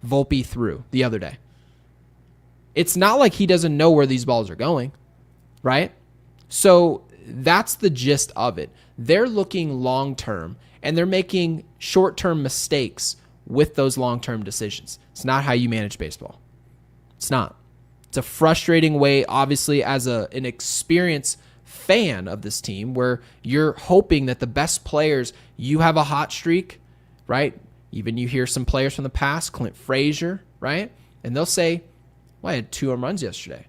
Volpe threw the other day. It's not like he doesn't know where these balls are going, right? So that's the gist of it. They're looking long-term, and they're making short-term mistakes with those long-term decisions. It's not how you manage baseball. It's not. It's a frustrating way, obviously, as an experienced fan of this team, where you're hoping that the best players, you have a hot streak, right? Even you hear some players from the past, Clint Frazier, right? And they'll say, well, I had 2 home runs yesterday.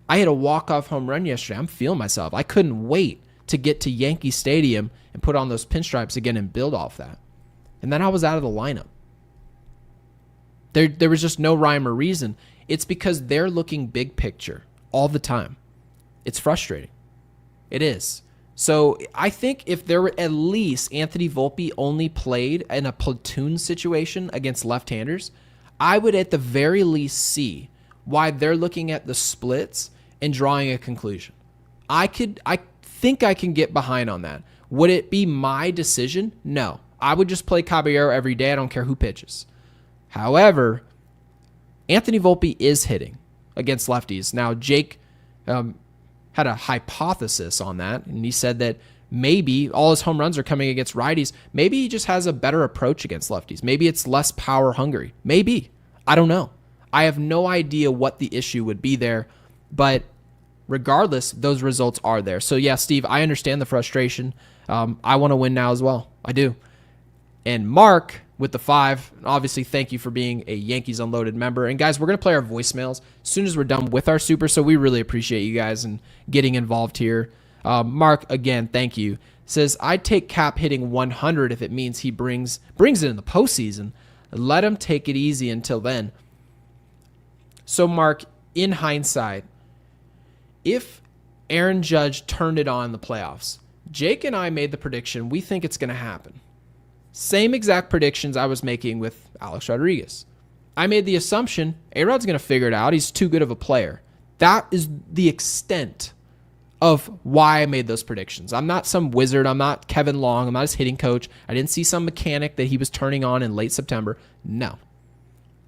I had a walk-off home run yesterday. I'm feeling myself. I couldn't wait to get to Yankee Stadium and put on those pinstripes again and build off that. And then I was out of the lineup. There was just no rhyme or reason. It's because they're looking big picture all the time. It's frustrating. It is. So I think if there were at least Anthony Volpe only played in a platoon situation against left-handers, I would at the very least see why they're looking at the splits and drawing a conclusion. I think I can get behind on that. Would it be my decision? No. I would just play Caballero every day. I don't care who pitches. However, Anthony Volpe is hitting against lefties. Now, Jake had a hypothesis on that, and he said that maybe all his home runs are coming against righties. Maybe he just has a better approach against lefties. Maybe it's less power hungry. Maybe. I don't know. I have no idea what the issue would be there, but regardless, those results are there. So yeah, Steve, I understand the frustration. I want to win now as well. I do. And Mark with the 5, obviously thank you for being a Yankees Unloaded member. And guys, we're going to play our voicemails as soon as we're done with our super, so we really appreciate you guys and getting involved here. Mark, again, thank you. Says, I'd take Cap hitting 100 if it means he brings it in the postseason. Let him take it easy until then. So, Mark, in hindsight, if Aaron Judge turned it on in the playoffs, Jake and I made the prediction, we think it's going to happen. Same exact predictions I was making with Alex Rodriguez. I made the assumption A-Rod's going to figure it out. He's too good of a player. That is the extent of why I made those predictions. I'm not some wizard. I'm not Kevin Long. I'm not his hitting coach. I didn't see some mechanic that he was turning on in late September. No.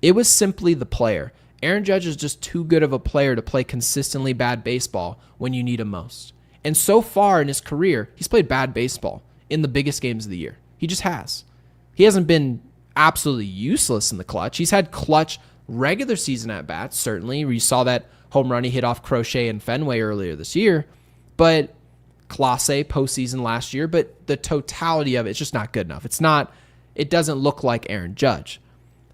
It was simply the player. Aaron Judge is just too good of a player to play consistently bad baseball when you need him most. And so far in his career, he's played bad baseball in the biggest games of the year. He just has. He hasn't been absolutely useless in the clutch. He's had clutch regular season at-bats, certainly. You saw that home run he hit off Crochet and Fenway earlier this year. But Class A postseason last year, but the totality of it's just not good enough. It doesn't look like Aaron Judge.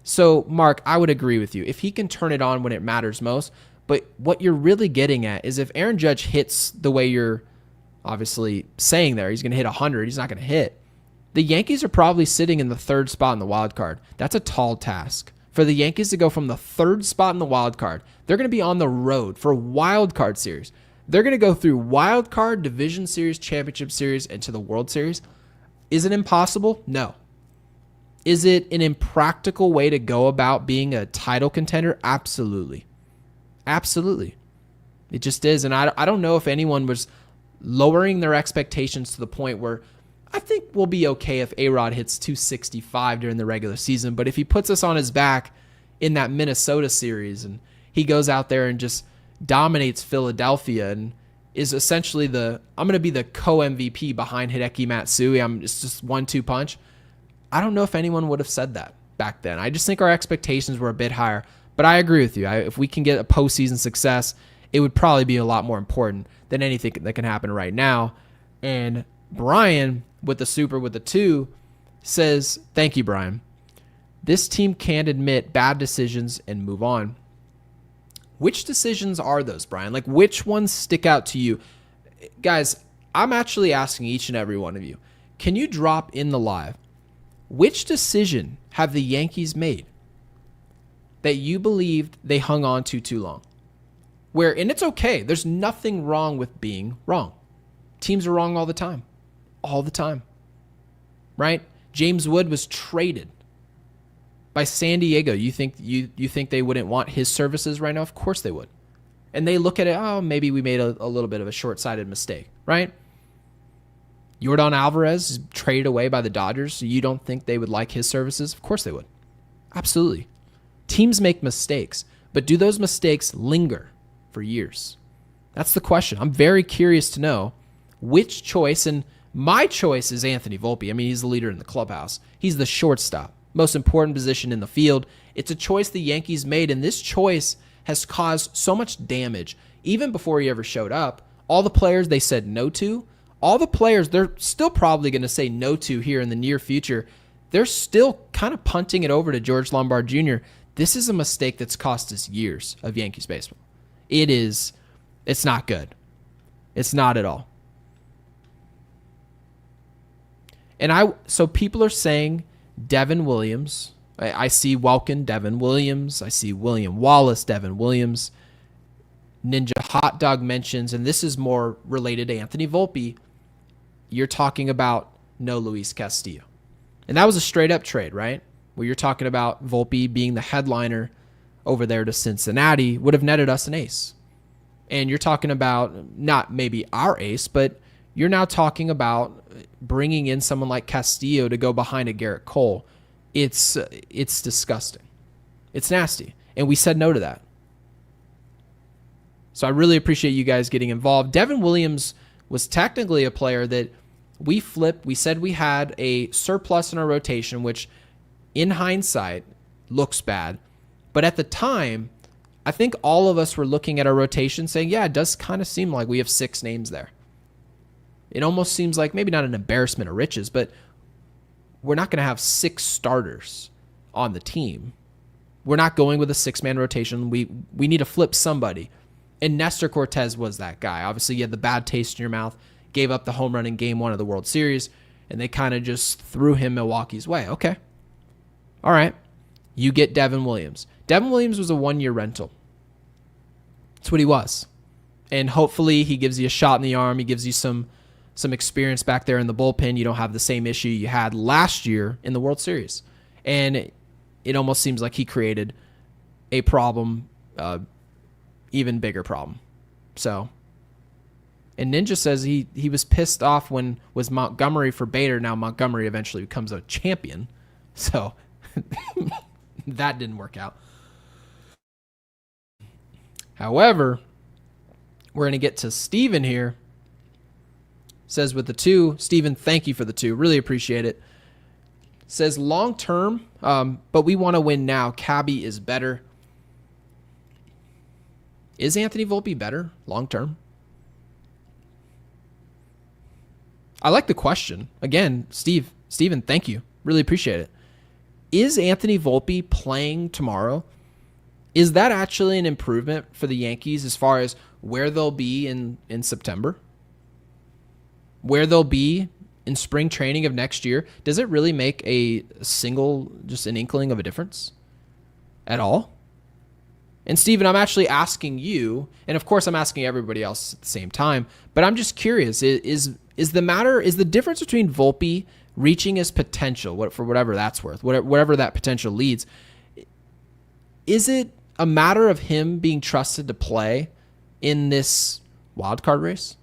So, Mark, I would agree with you. If he can turn it on when it matters most, but what you're really getting at is if Aaron Judge hits the way you're obviously saying there, he's going to hit 100, he's not going to hit. The Yankees are probably sitting in the 3rd spot in the wild card. That's a tall task. For the Yankees to go from the 3rd spot in the wild card, they're going to be on the road for a wild card series. They're going to go through wild card, division series, championship series, and to the World Series. Is it impossible? No. Is it an impractical way to go about being a title contender? Absolutely. Absolutely. It just is. And I don't know if anyone was lowering their expectations to the point where I think we'll be okay if A-Rod hits 265 during the regular season, but if he puts us on his back in that Minnesota series and he goes out there and just dominates Philadelphia and is essentially I'm going to be the co-MVP behind Hideki Matsui, it's just 1-2 punch, I don't know if anyone would have said that back then. I just think our expectations were a bit higher, but I agree with you. If we can get a postseason success, it would probably be a lot more important than anything that can happen right now. And Brian, with the super with the 2, says, thank you, Brian. This team can't admit bad decisions and move on. Which decisions are those, Brian? Like, which ones stick out to you? Guys, I'm actually asking each and every one of you, can you drop in the live? Which decision have the Yankees made that you believed they hung on to too long? And it's okay. There's nothing wrong with being wrong. Teams are wrong all the time. All the time, right? James Wood was traded by San Diego. You think they wouldn't want his services right now? Of course they would. And they look at it, oh, maybe we made a little bit of a short-sighted mistake, right? Yordan Alvarez is traded away by the Dodgers, so you don't think they would like his services? Of course they would. Absolutely. Teams make mistakes, but do those mistakes linger for years? That's the question. I'm very curious to know which choice, and my choice is Anthony Volpe. I mean, he's the leader in the clubhouse. He's the shortstop, most important position in the field. It's a choice the Yankees made, and this choice has caused so much damage. Even before he ever showed up, all the players they said no to, all the players they're still probably going to say no to here in the near future, they're still kind of punting it over to George Lombard Jr. This is a mistake that's cost us years of Yankees baseball. It's not good. It's not at all. And so people are saying Devin Williams. I see Welkin, Devin Williams. I see William Wallace, Devin Williams. Ninja Hot Dog mentions, and this is more related to Anthony Volpe, you're talking about no Luis Castillo. And that was a straight up trade, right? Where you're talking about Volpe being the headliner over there to Cincinnati would have netted us an ace. And you're talking about not maybe our ace, but you're now talking about bringing in someone like Castillo to go behind a Garrett Cole. It's disgusting. It's nasty. And we said no to that. So I really appreciate you guys getting involved. Devin Williams was technically a player that we flipped. We said we had a surplus in our rotation, which in hindsight looks bad. But at the time, I think all of us were looking at our rotation saying, yeah, it does kind of seem like we have 6 names there. It almost seems like maybe not an embarrassment of riches, but we're not going to have 6 starters on the team. We're not going with a 6-man rotation. We need to flip somebody. And Nestor Cortez was that guy. Obviously, you had the bad taste in your mouth, gave up the home run in Game 1 of the World Series, and they kind of just threw him Milwaukee's way. Okay. All right. You get Devin Williams. Devin Williams was a 1-year rental. That's what he was. And hopefully he gives you a shot in the arm. He gives you some experience back there in the bullpen. You don't have the same issue you had last year in the World Series. And it almost seems like he created a problem, even bigger problem. So, and Ninja says he was pissed off when was Montgomery for Bader. Now Montgomery eventually becomes a champion. So that didn't work out. However, we're going to get to Steven here. Says with the 2, Steven, thank you for the 2. Really appreciate it. Says long term, but we want to win now. Cabby is better. Is Anthony Volpe better long term? I like the question. Again, Steven, thank you. Really appreciate it. Is Anthony Volpe playing tomorrow? Is that actually an improvement for the Yankees as far as where they'll be in September? Where they'll be in spring training of next year? Does it really make just an inkling of a difference at all? And Steven, I'm actually asking you, and of course I'm asking everybody else at the same time, but I'm just curious, is the difference between Volpe reaching his potential, for whatever that's worth, whatever that potential leads, is it a matter of him being trusted to play in this wild card race?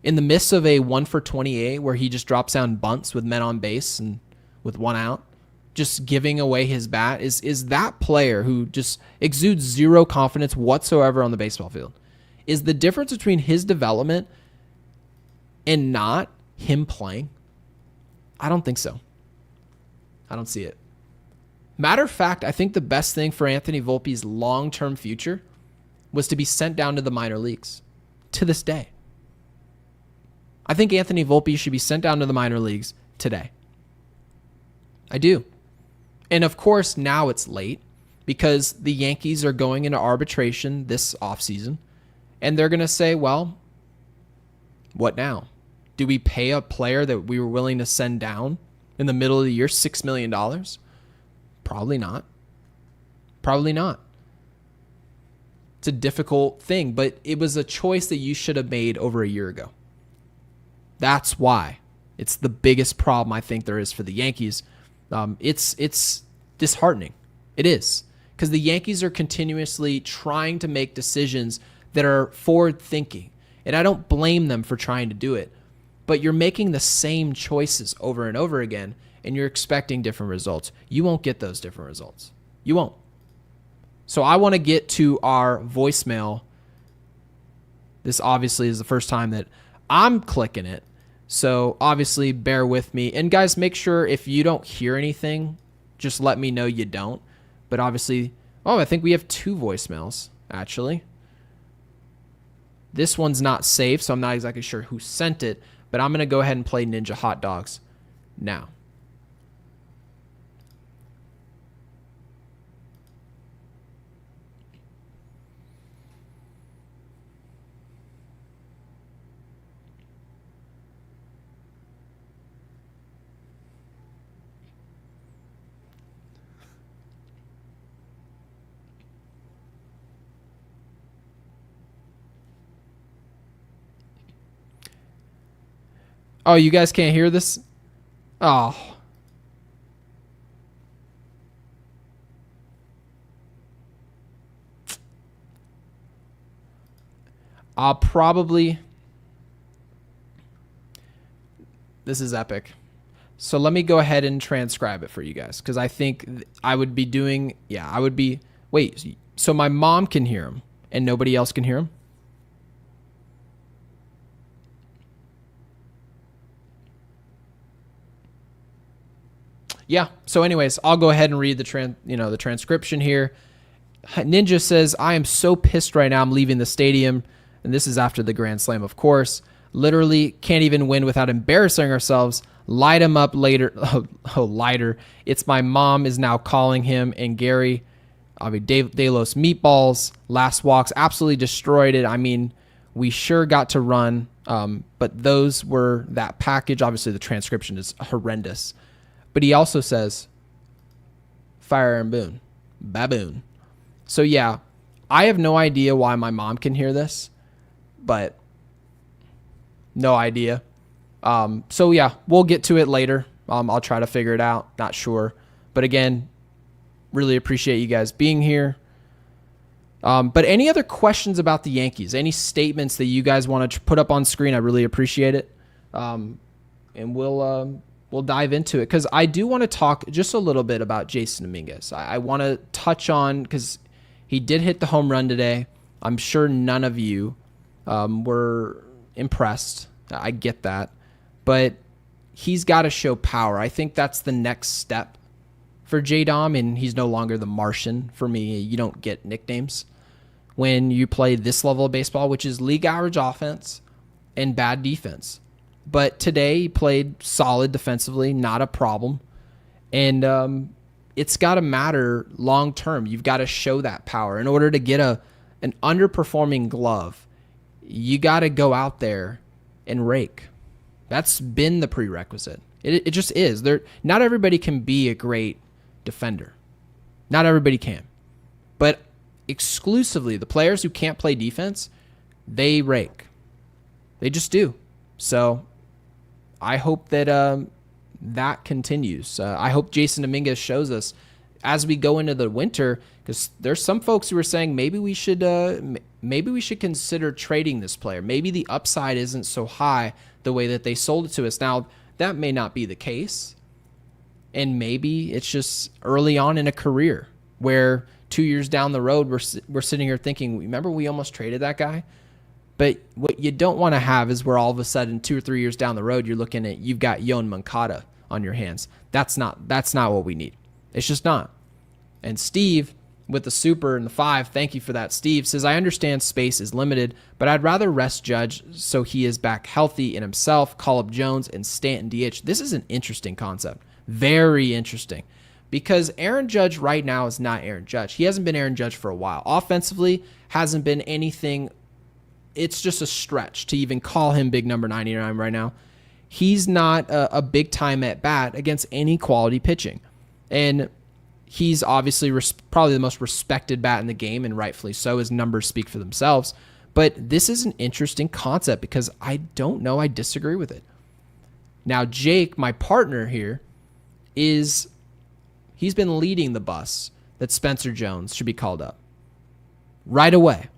In the midst of a 1-for-28 where he just drops down bunts with men on base and with 1 out, just giving away his bat, is that player who just exudes zero confidence whatsoever on the baseball field. Is the difference between his development and not him playing? I don't think so. I don't see it. Matter of fact, I think the best thing for Anthony Volpe's long-term future was to be sent down to the minor leagues to this day. I think Anthony Volpe should be sent down to the minor leagues today. I do. And of course, now it's late because the Yankees are going into arbitration this offseason, and they're going to say, well, what now? Do we pay a player that we were willing to send down in the middle of the year $6 million? Probably not. Probably not. It's a difficult thing, but it was a choice that you should have made over a year ago. That's why. It's the biggest problem I think there is for the Yankees. It's disheartening. It is. Because the Yankees are continuously trying to make decisions that are forward-thinking. And I don't blame them for trying to do it. But you're making the same choices over and over again, and you're expecting different results. You won't get those different results. You won't. So I want to get to our voicemail This obviously is the first time that I'm clicking it. So obviously bear with me. And guys, make sure if you don't hear anything, just let me know you don't. But obviously, I think we have 2 voicemails, actually. This one's not safe, so I'm not exactly sure who sent it. But I'm going to go ahead and play Ninja Hot Dogs now. Oh, you guys can't hear this? Oh. I'll probably... This is epic. So let me go ahead and transcribe it for you guys, because I think I would be doing... Yeah, I would be... Wait, so my mom can hear him, and nobody else can hear him? Yeah. So anyways, I'll go ahead and read the transcription here. Ninja says, I am so pissed right now. I'm leaving the stadium. And this is after the Grand Slam, of course. Literally can't even win without embarrassing ourselves. Light him up later. Lighter. It's my mom is now calling him, and Gary, Delos meatballs, last walks, absolutely destroyed it. I mean, we sure got to run. But those were that package. Obviously the transcription is horrendous. But he also says, Fire and Boone, baboon. So yeah, I have no idea why my mom can hear this, but no idea. So yeah, we'll get to it later. I'll try to figure it out. Not sure. But again, really appreciate you guys being here. But any other questions about the Yankees? Any statements that you guys want to put up on screen? I really appreciate it. And we'll dive into it, because I do want to talk just a little bit about Jason Dominguez. I want to touch on, because he did hit the home run today. I'm sure none of you were impressed. I get that. But he's got to show power. I think that's the next step for J-Dom, and he's no longer the Martian for me. You don't get nicknames when you play this level of baseball, which is league average offense and bad defense. But today he played solid defensively, not a problem. And it's got to matter long term. You've got to show that power. In order to get an underperforming glove, you got to go out there and rake. That's been the prerequisite. It just is. Not everybody can be a great defender. Not everybody can. But exclusively, the players who can't play defense, they rake. They just do. So I hope that that continues. I hope Jason Dominguez shows us as we go into the winter, because there's some folks who are saying maybe we should consider trading this player. Maybe the upside isn't so high the way that they sold it to us. Now, that may not be the case, and maybe it's just early on in a career where 2 years down the road we're sitting here thinking, remember we almost traded that guy? But what you don't want to have is where all of a sudden 2 or 3 years down the road you're looking at, you've got Yoan Moncada on your hands. That's not what we need. It's just not. And Steve with the super and the 5, thank you for that. Steve says, I understand space is limited, but I'd rather rest Judge so he is back healthy in himself, call up Jones and Stanton DH. This is an interesting concept. Very interesting. Because Aaron Judge right now is not Aaron Judge. He hasn't been Aaron Judge for a while. Offensively, hasn't been anything. It's just a stretch to even call him big number 99 right now. He's not a big time at bat against any quality pitching. And he's obviously probably the most respected bat in the game, and rightfully so. His numbers speak for themselves. But this is an interesting concept because I don't know. I disagree with it. Now, Jake, my partner here, he's been leading the bus that Spencer Jones should be called up right away.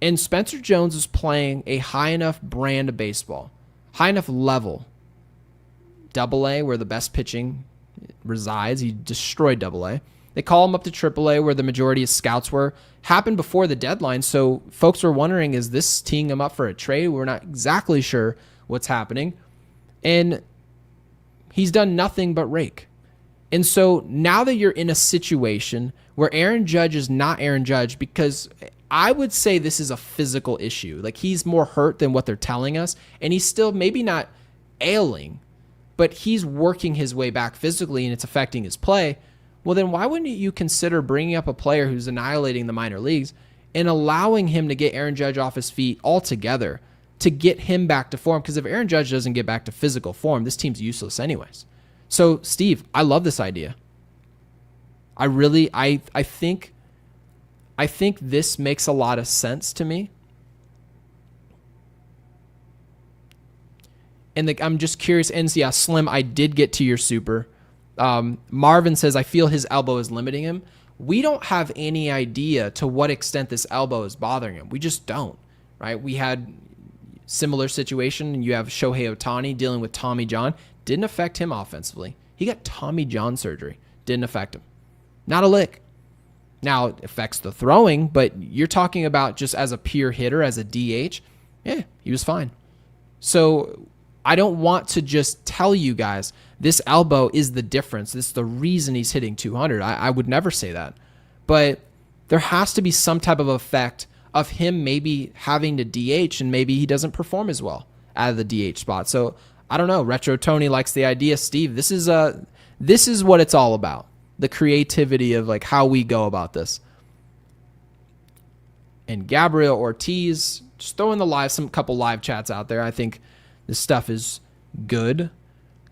And Spencer Jones is playing a high enough brand of baseball, high enough level, AA, where the best pitching resides. He destroyed AA. They call him up to AAA where the majority of scouts were. Happened before the deadline, so folks were wondering, is this teeing him up for a trade? We're not exactly sure what's happening. And he's done nothing but rake. And so now that you're in a situation where Aaron Judge is not Aaron Judge, because I would say this is a physical issue. Like, he's more hurt than what they're telling us, and he's still maybe not ailing, but he's working his way back physically and it's affecting his play. Well, then why wouldn't you consider bringing up a player who's annihilating the minor leagues and allowing him to get Aaron Judge off his feet altogether to get him back to form? Because if Aaron Judge doesn't get back to physical form, this team's useless anyways. So, Steve, I love this idea. I really, I think this makes a lot of sense to me. And I'm just curious. And yeah, Slim, I did get to your super. Marvin says, I feel his elbow is limiting him. We don't have any idea to what extent this elbow is bothering him. We just don't, right? We had similar situation, and you have Shohei Ohtani dealing with Tommy John. Didn't affect him offensively. He got Tommy John surgery. Didn't affect him. Not a lick. Now, it affects the throwing, but you're talking about just as a pure hitter, as a DH. Yeah, he was fine. So I don't want to just tell you guys this elbow is the difference. This is the reason he's hitting 200. I would never say that. But there has to be some type of effect of him maybe having to DH, and maybe he doesn't perform as well out of the DH spot. So I don't know. Retro Tony likes the idea. Steve, this is what it's all about. The creativity of like how we go about this. And Gabriel Ortiz, just throwing some couple live chats out there. I think this stuff is good.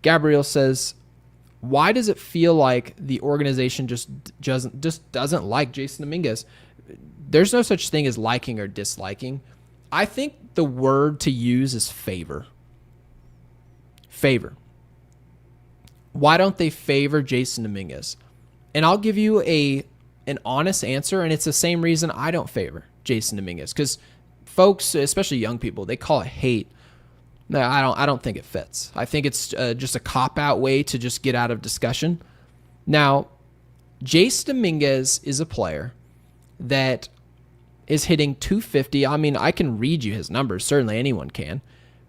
Gabriel says, why does it feel like the organization just doesn't like Jason Dominguez? There's no such thing as liking or disliking. I think the word to use is favor. Favor. Why don't they favor Jason Dominguez? And I'll give you an honest answer, and it's the same reason I don't favor Jason Dominguez. Because folks, especially young people, they call it hate. No, I don't think it fits. I think it's just a cop-out way to just get out of discussion. Now, Jace Dominguez is a player that is hitting 250. I mean, I can read you his numbers. Certainly anyone can.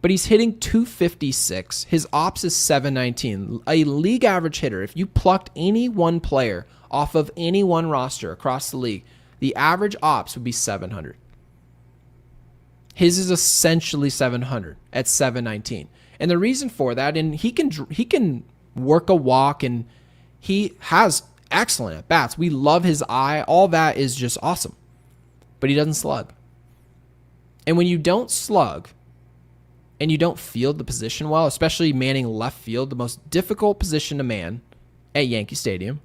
But he's hitting 256. His ops is 719. A league average hitter. If you plucked any one player off of any one roster across the league, the average ops would be 700. His is essentially 700 at 719. And the reason for that, and he can work a walk, and he has excellent at bats. We love his eye. All that is just awesome. But he doesn't slug. And when you don't slug and you don't field the position well, especially manning left field, the most difficult position to man at Yankee Stadium,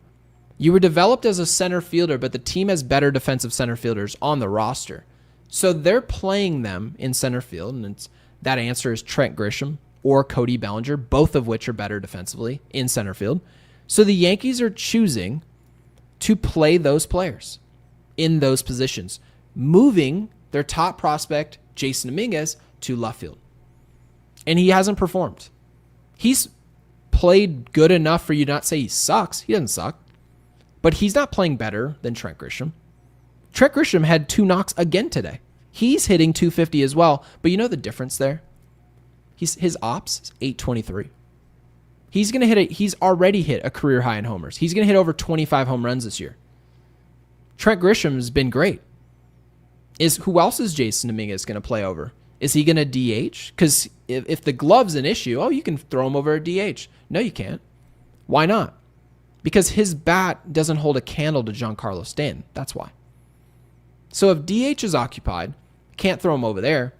you were developed as a center fielder, but the team has better defensive center fielders on the roster. So they're playing them in center field, and that answer is Trent Grisham or Cody Bellinger, both of which are better defensively in center field. So the Yankees are choosing to play those players in those positions, moving their top prospect, Jason Dominguez, to left field. And he hasn't performed. He's played good enough for you to not say he sucks. He doesn't suck. But he's not playing better than Trent Grisham. Trent Grisham had 2 knocks again today. He's hitting 250 as well. But you know the difference there? His ops is 823. He's already hit a career high in homers. He's going to hit over 25 home runs this year. Trent Grisham has been great. Who else is Jason Dominguez going to play over? Is he going to DH? Because if the glove's an issue, you can throw him over a DH. No, you can't. Why not? Because his bat doesn't hold a candle to Giancarlo Stanton. That's why. So if DH is occupied, can't throw him over there,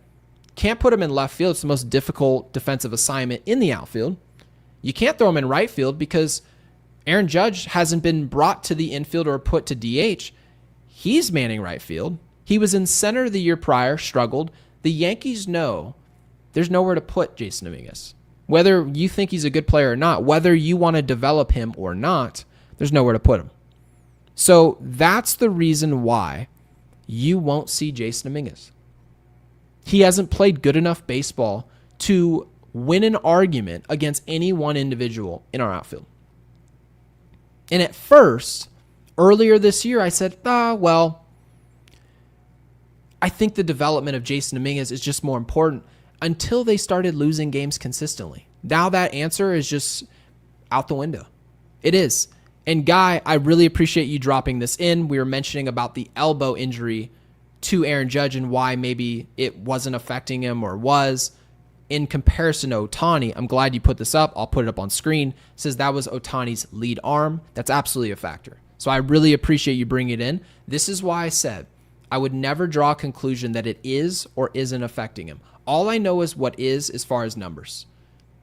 can't put him in left field. It's the most difficult defensive assignment in the outfield. You can't throw him in right field because Aaron Judge hasn't been brought to the infield or put to DH. He's manning right field. He was in center the year prior, struggled. The Yankees know there's nowhere to put Jason Dominguez. Whether you think he's a good player or not, whether you want to develop him or not, there's nowhere to put him. So that's the reason why you won't see Jason Dominguez. He hasn't played good enough baseball to win an argument against any one individual in our outfield. And at first, Earlier this year, I said, well, I think the development of Jason Dominguez is just more important until they started losing games consistently. Now that answer is just out the window. It is. And Guy, I really appreciate you dropping this in. We were mentioning about the elbow injury to Aaron Judge and why maybe it wasn't affecting him or was. In comparison to Ohtani, I'm glad you put this up. I'll put it up on screen. It says that was Ohtani's lead arm. That's absolutely a factor. So I really appreciate you bringing it in. This is why I said I would never draw a conclusion that it is or isn't affecting him. All I know is what is as far as numbers.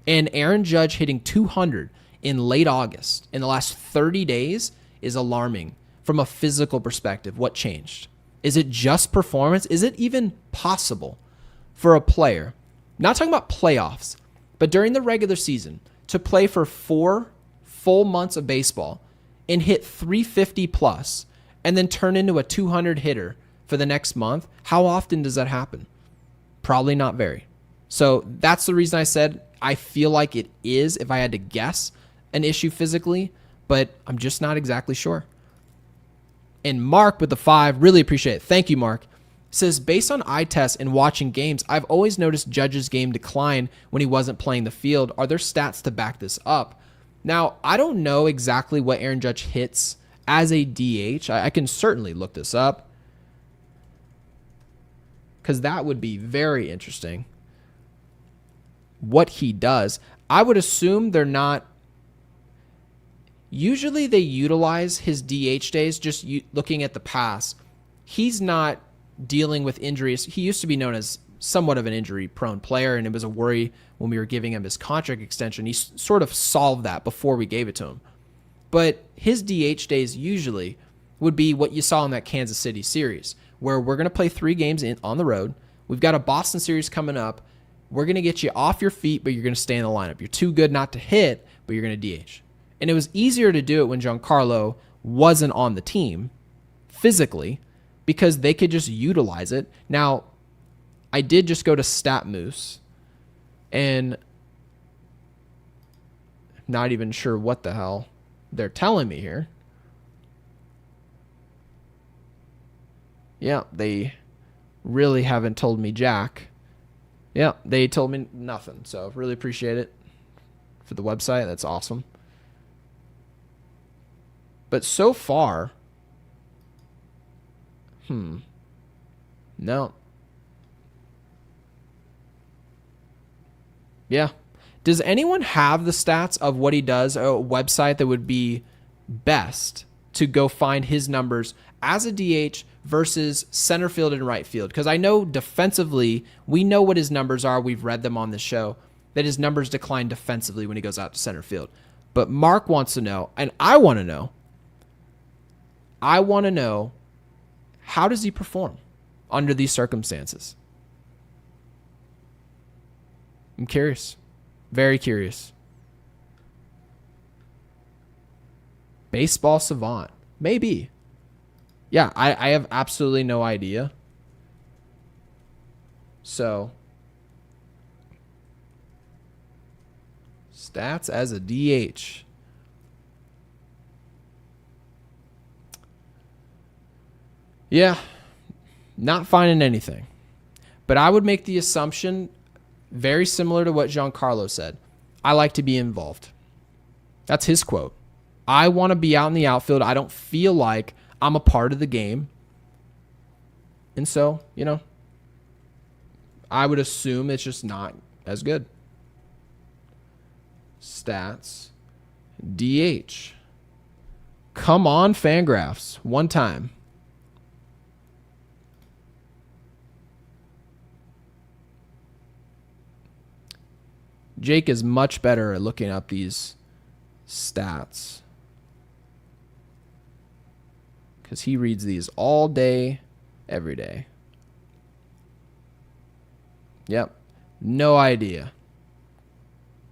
And Aaron Judge hitting 200 in late August in the last 30 days is alarming from a physical perspective. What changed? Is it just performance? Is it even possible for a player, not talking about playoffs, but during the regular season, to play for 4 full months of baseball and hit 350 plus and then turn into a 200 hitter for the next month? How often does that happen? Probably not very. So that's the reason I said I feel like it is, if I had to guess, an issue physically, but I'm just not exactly sure. And Mark with the 5, really appreciate it. Thank you, Mark. Says, based on eye tests and watching games, I've always noticed Judge's game decline when he wasn't playing the field. Are there stats to back this up? Now, I don't know exactly what Aaron Judge hits as a DH. I can certainly look this up because that would be very interesting. What he does. I would assume they're not. Usually they utilize his DH days, just looking at the past. He's not dealing with injuries. He used to be known as somewhat of an injury-prone player, and it was a worry when we were giving him his contract extension. He sort of solved that before we gave it to him. But his DH days usually would be what you saw in that Kansas City series, where we're going to play 3 games on the road. We've got a Boston series coming up. We're going to get you off your feet, but you're going to stay in the lineup. You're too good not to hit, but you're going to DH. And it was easier to do it when Giancarlo wasn't on the team physically because they could just utilize it. Now, I did just go to StatMoose, and I'm not even sure what the hell they're telling me here. Yeah, they really haven't told me jack. Yeah, they told me nothing. So really appreciate it for the website. That's awesome. But so far, no. Yeah. Does anyone have the stats of what he does, a website that would be best to go find his numbers as a DH versus center field and right field? Because I know defensively, we know what his numbers are. We've read them on the show, that his numbers decline defensively when he goes out to center field. But Mark wants to know, and I want to know, how does he perform under these circumstances? I'm curious. Very curious. Baseball savant. Maybe. Yeah, I have absolutely no idea. So, stats as a DH. Yeah, not finding anything. But I would make the assumption very similar to what Giancarlo said. I like to be involved. That's his quote. I want to be out in the outfield. I don't feel like I'm a part of the game. And so, I would assume it's just not as good. Stats. DH. Come on, Fangraphs. One time. Jake is much better at looking up these stats because he reads these all day, every day. Yep. No idea.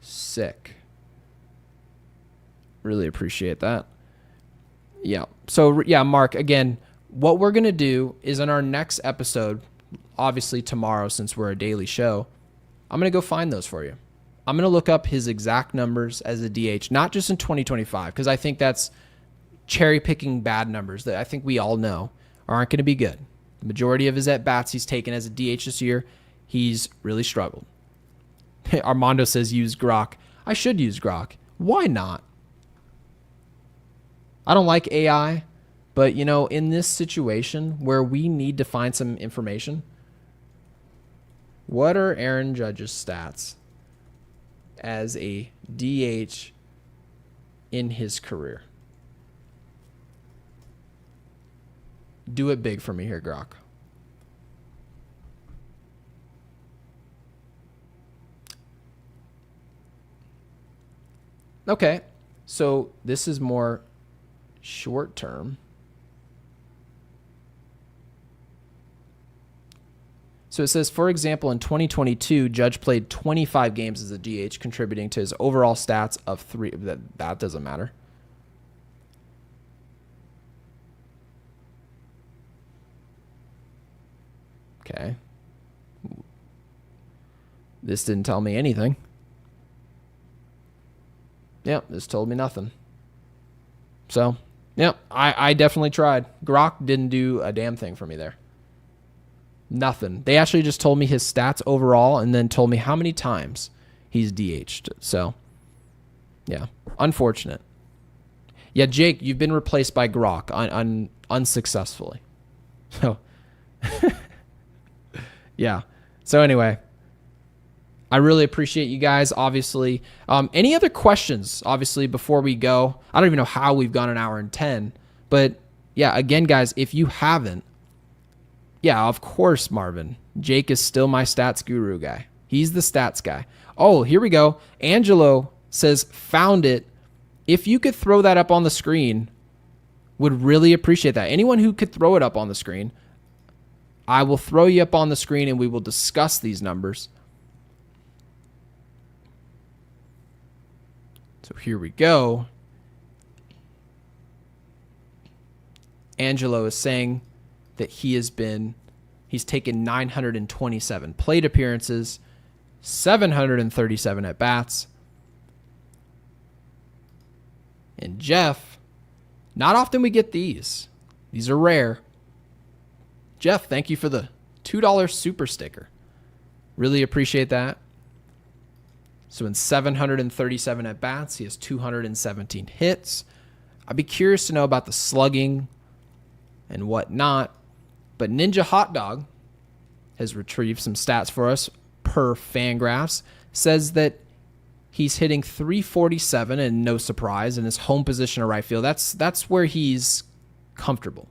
Sick. Really appreciate that. Yeah. So, yeah, Mark, again, what we're going to do is in our next episode, obviously tomorrow since we're a daily show, I'm going to go find those for you. I'm going to look up his exact numbers as a DH, not just in 2025, because I think that's cherry picking bad numbers that I think we all know aren't going to be good. The majority of his at-bats he's taken as a DH this year, he's really struggled. Armando says use Grok. I should use Grok. Why not? I don't like AI, but, in this situation where we need to find some information, what are Aaron Judge's stats as a DH in his career? Do it big for me here, Grok. Okay, so this is more short term. So it says, for example, in 2022, Judge played 25 games as a DH, contributing to his overall stats of 3. That doesn't matter. Okay. This didn't tell me anything. Yep, this told me nothing. So, yep, I definitely tried. Grok didn't do a damn thing for me there. Nothing. They actually just told me his stats overall and then told me how many times he's DH'd. So, yeah, unfortunate. Yeah, Jake, you've been replaced by Grok unsuccessfully. So, yeah. So anyway, I really appreciate you guys, obviously. Any other questions, obviously, before we go? I don't even know how we've gone an hour and 10. But, yeah, again, guys, if you haven't, yeah, of course, Marvin. Jake is still my stats guru guy. He's the stats guy. Oh, here we go. Angelo says, found it. If you could throw that up on the screen, would really appreciate that. Anyone who could throw it up on the screen, I will throw you up on the screen and we will discuss these numbers. So here we go. Angelo is saying that he's taken 927 plate appearances, 737 at-bats. And Jeff, not often we get these. These are rare. Jeff, thank you for the $2 super sticker. Really appreciate that. So in 737 at-bats, he has 217 hits. I'd be curious to know about the slugging and whatnot. But Ninja Hot Dog has retrieved some stats for us per Fangraphs. Says that he's hitting 347, and no surprise, in his home position of right field. That's where he's comfortable.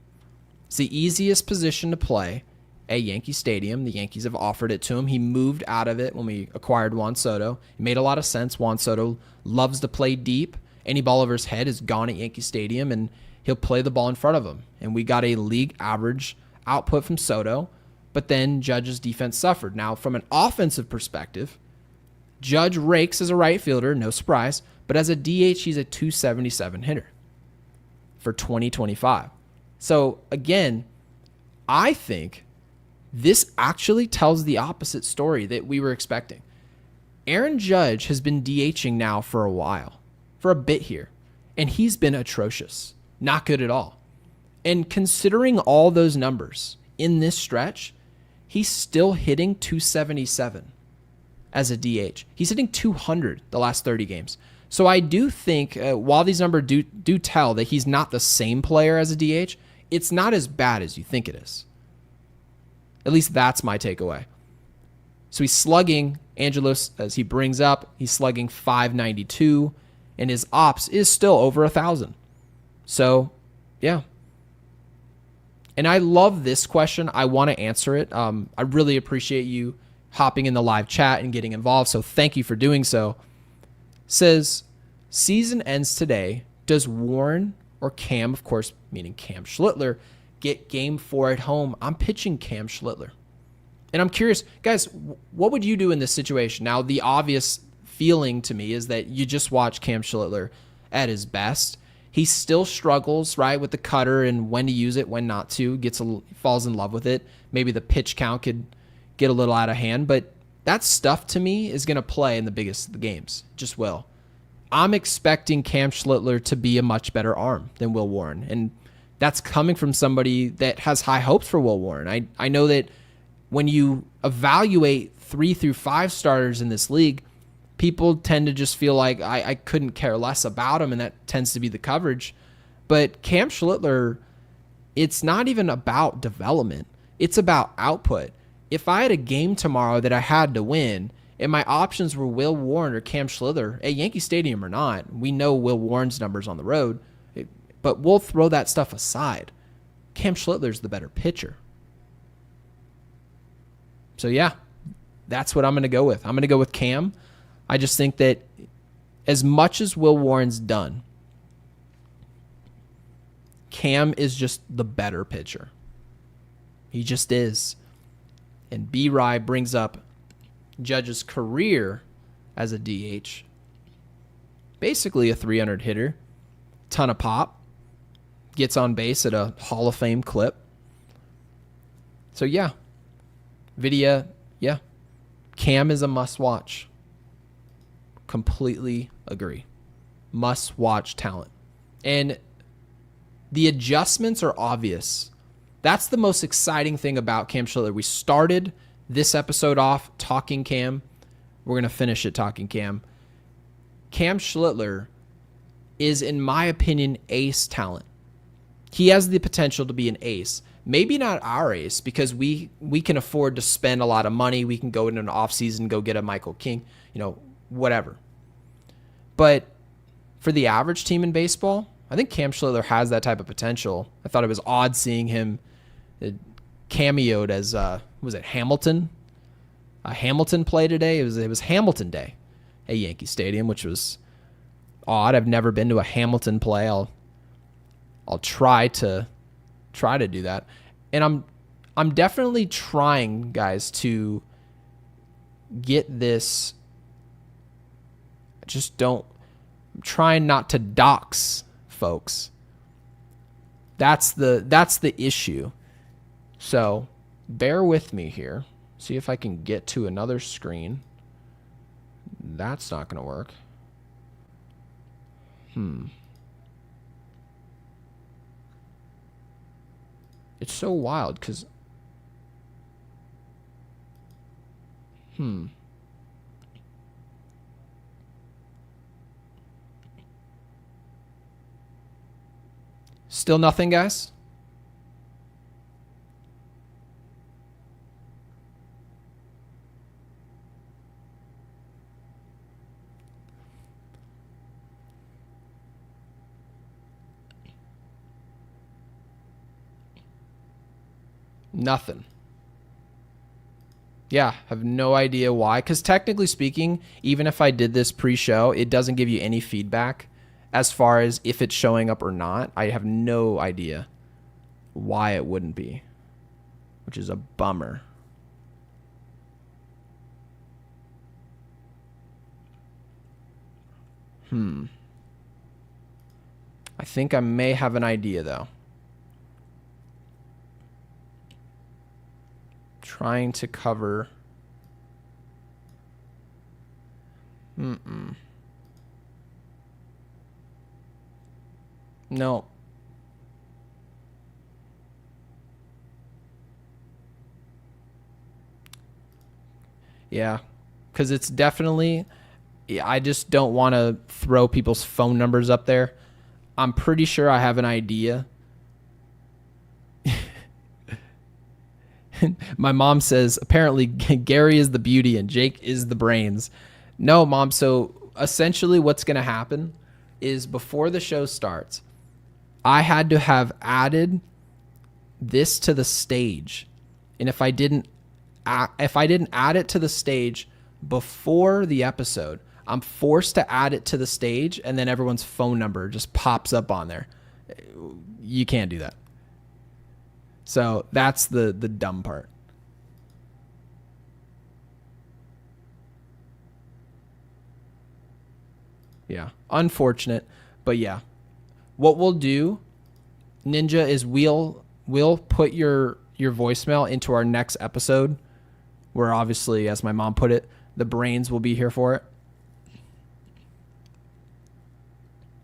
It's the easiest position to play at Yankee Stadium. The Yankees have offered it to him. He moved out of it when we acquired Juan Soto. It made a lot of sense. Juan Soto loves to play deep. Any ball over his head is gone at Yankee Stadium, and he'll play the ball in front of him. And we got a league average output from Soto, but then Judge's defense suffered. Now, from an offensive perspective, Judge rakes as a right fielder, no surprise, but as a DH, he's a 277 hitter for 2025. So, again, I think this actually tells the opposite story that we were expecting. Aaron Judge has been DHing now for a while, for a bit here, and he's been atrocious. Not good at all. And considering all those numbers in this stretch, he's still hitting 277 as a DH. He's hitting 200 the last 30 games. So I do think while these numbers do tell that he's not the same player as a DH, it's not as bad as you think it is. At least that's my takeaway. So he's slugging, Angelos, as he brings up, he's slugging 592, and his ops is still over 1,000. So, yeah. And I love this question. I want to answer it. I really appreciate you hopping in the live chat and getting involved, so thank you for doing so. Says, season ends today. Does Warren or Cam, of course, meaning Cam Schlittler, get game 4 at home? I'm pitching Cam Schlittler. And I'm curious, guys, what would you do in this situation? Now, the obvious feeling to me is that you just watch Cam Schlittler at his best. He still struggles, right, with the cutter and when to use it, when not to. Falls in love with it. Maybe the pitch count could get a little out of hand, but that stuff to me is going to play in the biggest of the games. Just will. I'm expecting Cam Schlittler to be a much better arm than Will Warren. And that's coming from somebody that has high hopes for Will Warren. I know that when you evaluate 3 through 5 starters in this league, people tend to just feel like I couldn't care less about him, and that tends to be the coverage. But Cam Schlittler, it's not even about development. It's about output. If I had a game tomorrow that I had to win, and my options were Will Warren or Cam Schlittler, at Yankee Stadium or not, we know Will Warren's numbers on the road, but we'll throw that stuff aside. Cam Schlittler's the better pitcher. So yeah, that's what I'm going to go with. I'm going to go with Cam. I just think that as much as Will Warren's done, Cam is just the better pitcher. He just is. And B-Rye brings up Judge's career as a DH. Basically a 300 hitter. Ton of pop. Gets on base at a Hall of Fame clip. So yeah. Vidya, yeah. Cam is a must-watch. Completely agree. Must-watch talent. And the adjustments are obvious. That's the most exciting thing about Cam Schlittler. We started this episode off talking Cam. We're going to finish it talking Cam. Cam Schlittler is, in my opinion, ace talent. He has the potential to be an ace. Maybe not our ace, because we can afford to spend a lot of money. We can go into an offseason, go get a Michael King, whatever. But for the average team in baseball, I think Cam Schlittler has that type of potential. I thought it was odd seeing him cameoed as, was it Hamilton? A Hamilton play today? It was Hamilton Day at Yankee Stadium, which was odd. I've never been to a Hamilton play. I'll try to do that. And I'm definitely trying, guys, to get this. I'm trying not to dox folks. That's the issue. So bear with me here. See if I can get to another screen. That's not going to work. It's so wild because Still nothing, guys? Nothing. Yeah, have no idea why. Because technically speaking, even if I did this pre-show, it doesn't give you any feedback as far as if it's showing up or not. I have no idea why it wouldn't be, which is a bummer. I think I may have an idea, though. Trying to cover. No. Yeah, because it's definitely, I just don't want to throw people's phone numbers up there. I'm pretty sure I have an idea. My mom says, apparently Gary is the beauty and Jake is the brains. No, Mom. So essentially what's going to happen is before the show starts, I had to have added this to the stage. And if I didn't add it to the stage before the episode, I'm forced to add it to the stage, and then everyone's phone number just pops up on there. You can't do that. So that's the dumb part. Yeah, unfortunate, but yeah. What we'll do, Ninja, is we'll put your voicemail into our next episode, where obviously, as my mom put it, the brains will be here for it.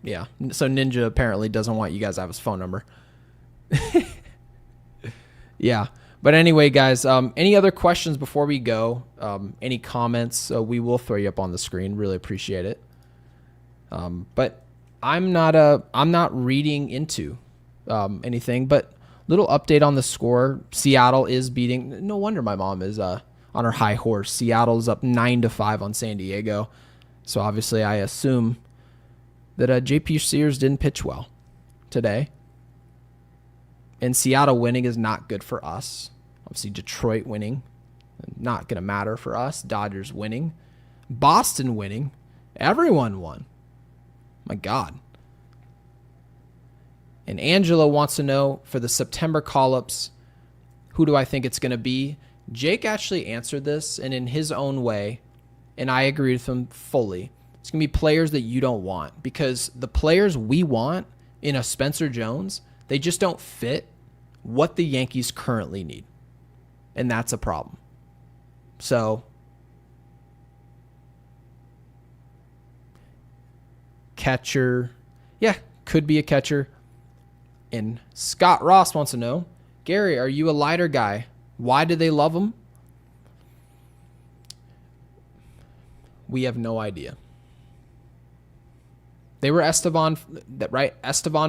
Yeah. So Ninja apparently doesn't want you guys to have his phone number. Yeah. But anyway, guys, any other questions before we go? Any comments? We will throw you up on the screen. Really appreciate it. But I'm not reading into anything, but little update on the score. Seattle is beating. No wonder my mom is on her high horse. Seattle's up 9-5 on San Diego. So obviously I assume that JP Sears didn't pitch well today. And Seattle winning is not good for us. Obviously Detroit winning, not going to matter for us. Dodgers winning. Boston winning. Everyone won. My God. And Angela wants to know for the September call-ups, who do I think it's going to be? Jake actually answered this, and in his own way, and I agree with him fully, it's going to be players that you don't want, because the players we want in a Spencer Jones, they just don't fit what the Yankees currently need. And that's a problem. So, catcher. Yeah, could be a catcher. And Scott Ross wants to know, Gary, are you a lighter guy? Why do they love him? We have no idea. They were Estevan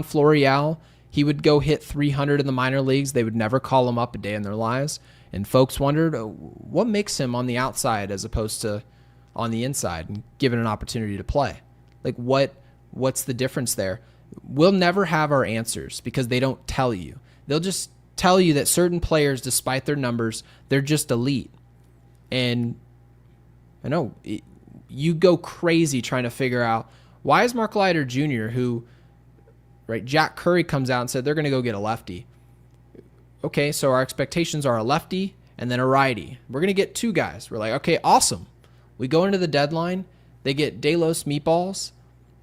Florial. He would go hit 300 in the minor leagues. They would never call him up a day in their lives. And folks wondered, what makes him on the outside as opposed to on the inside and given an opportunity to play? Like, what's the difference there? We'll never have our answers because they don't tell you. They'll just tell you that certain players, despite their numbers, they're just elite. And I know you go crazy trying to figure out, why is Mark Leiter Jr., who, right, Jack Curry comes out and said they're going to go get a lefty. Okay, so our expectations are a lefty and then a righty. We're going to get two guys. We're like, okay, awesome. We go into the deadline. They get Delos meatballs.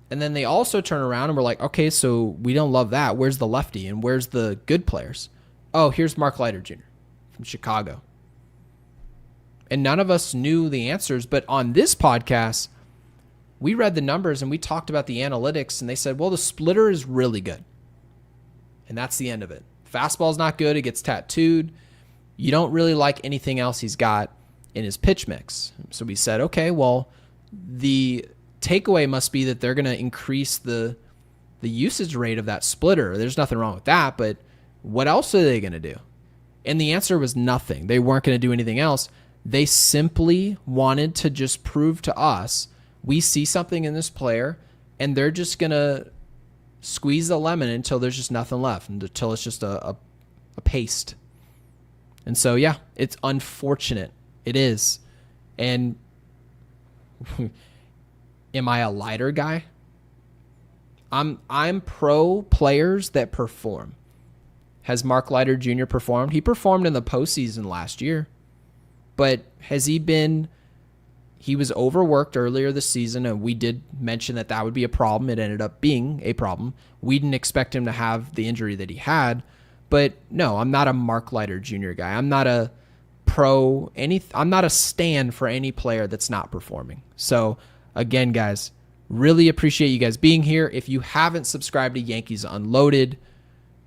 And then they also turn around and we're like, okay, so we don't love that. Where's the lefty and where's the good players? Oh, here's Mark Leiter Jr. from Chicago. And none of us knew the answers. But on this podcast, we read the numbers and we talked about the analytics, and they said, well, the splitter is really good. And that's the end of it. Fastball's not good. It gets tattooed. You don't really like anything else he's got in his pitch mix. So we said, okay, well, the takeaway must be that they're going to increase the usage rate of that splitter. There's nothing wrong with that, but what else are they going to do? And the answer was nothing. They weren't going to do anything else. They simply wanted to just prove to us, we see something in this player, and they're just going to squeeze the lemon until there's just nothing left, until it's just a paste. And so, yeah, it's unfortunate. It is. And am I a lighter guy? I'm pro players that perform. Has Mark Leiter Jr. performed? He performed in the postseason last year. But has he been... He was overworked earlier this season, and we did mention that that would be a problem. It ended up being a problem. We didn't expect him to have the injury that he had. But no, I'm not a Mark Leiter Jr. guy. I'm not a I'm not a stan for any player that's not performing. So again, guys, really appreciate you guys being here. If you haven't subscribed to Yankees Unloaded,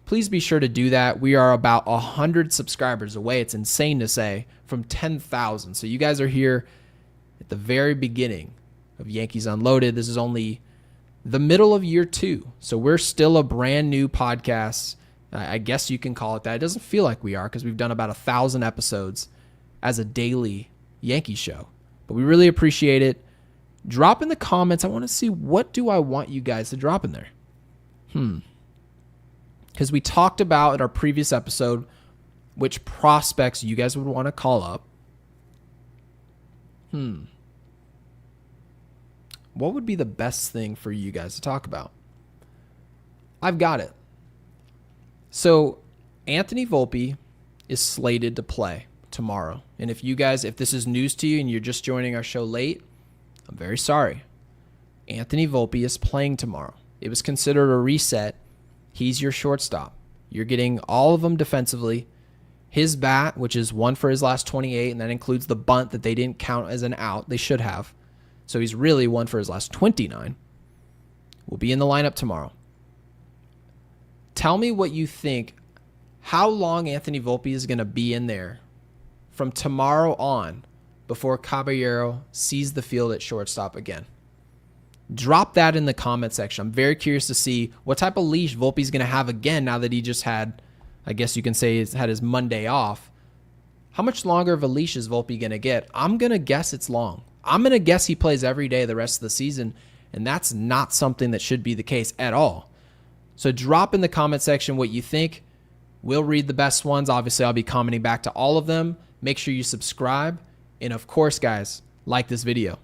please be sure to do that. We are about 100 subscribers away. It's insane to say, from 10,000. So you guys are here at the very beginning of Yankees Unloaded. This is only the middle of year 2. So we're still a brand new podcast. I guess you can call it that. It doesn't feel like we are because we've done about 1,000 episodes as a daily Yankee show. But we really appreciate it. Drop in the comments. I want to see, what do I want you guys to drop in there? Because we talked about in our previous episode which prospects you guys would want to call up. What would be the best thing for you guys to talk about? I've got it. So Anthony Volpe is slated to play tomorrow. And if this is news to you and you're just joining our show late, I'm very sorry. Anthony Volpe is playing tomorrow. It was considered a reset. He's your shortstop. You're getting all of them defensively. His bat, which is 1 for his last 28, and that includes the bunt that they didn't count as an out. They should have. So he's really 1 for his last 29. will be in the lineup tomorrow. Tell me what you think, how long Anthony Volpe is going to be in there from tomorrow on before Caballero sees the field at shortstop again. Drop that in the comment section. I'm very curious to see what type of leash Volpe's going to have again now that he just had, I guess you can say, he's had his Monday off. How much longer of a leash is Volpe going to get? I'm going to guess it's long. I'm going to guess he plays every day the rest of the season, and that's not something that should be the case at all. So drop in the comment section what you think. We'll read the best ones. Obviously, I'll be commenting back to all of them. Make sure you subscribe. And of course, guys, like this video.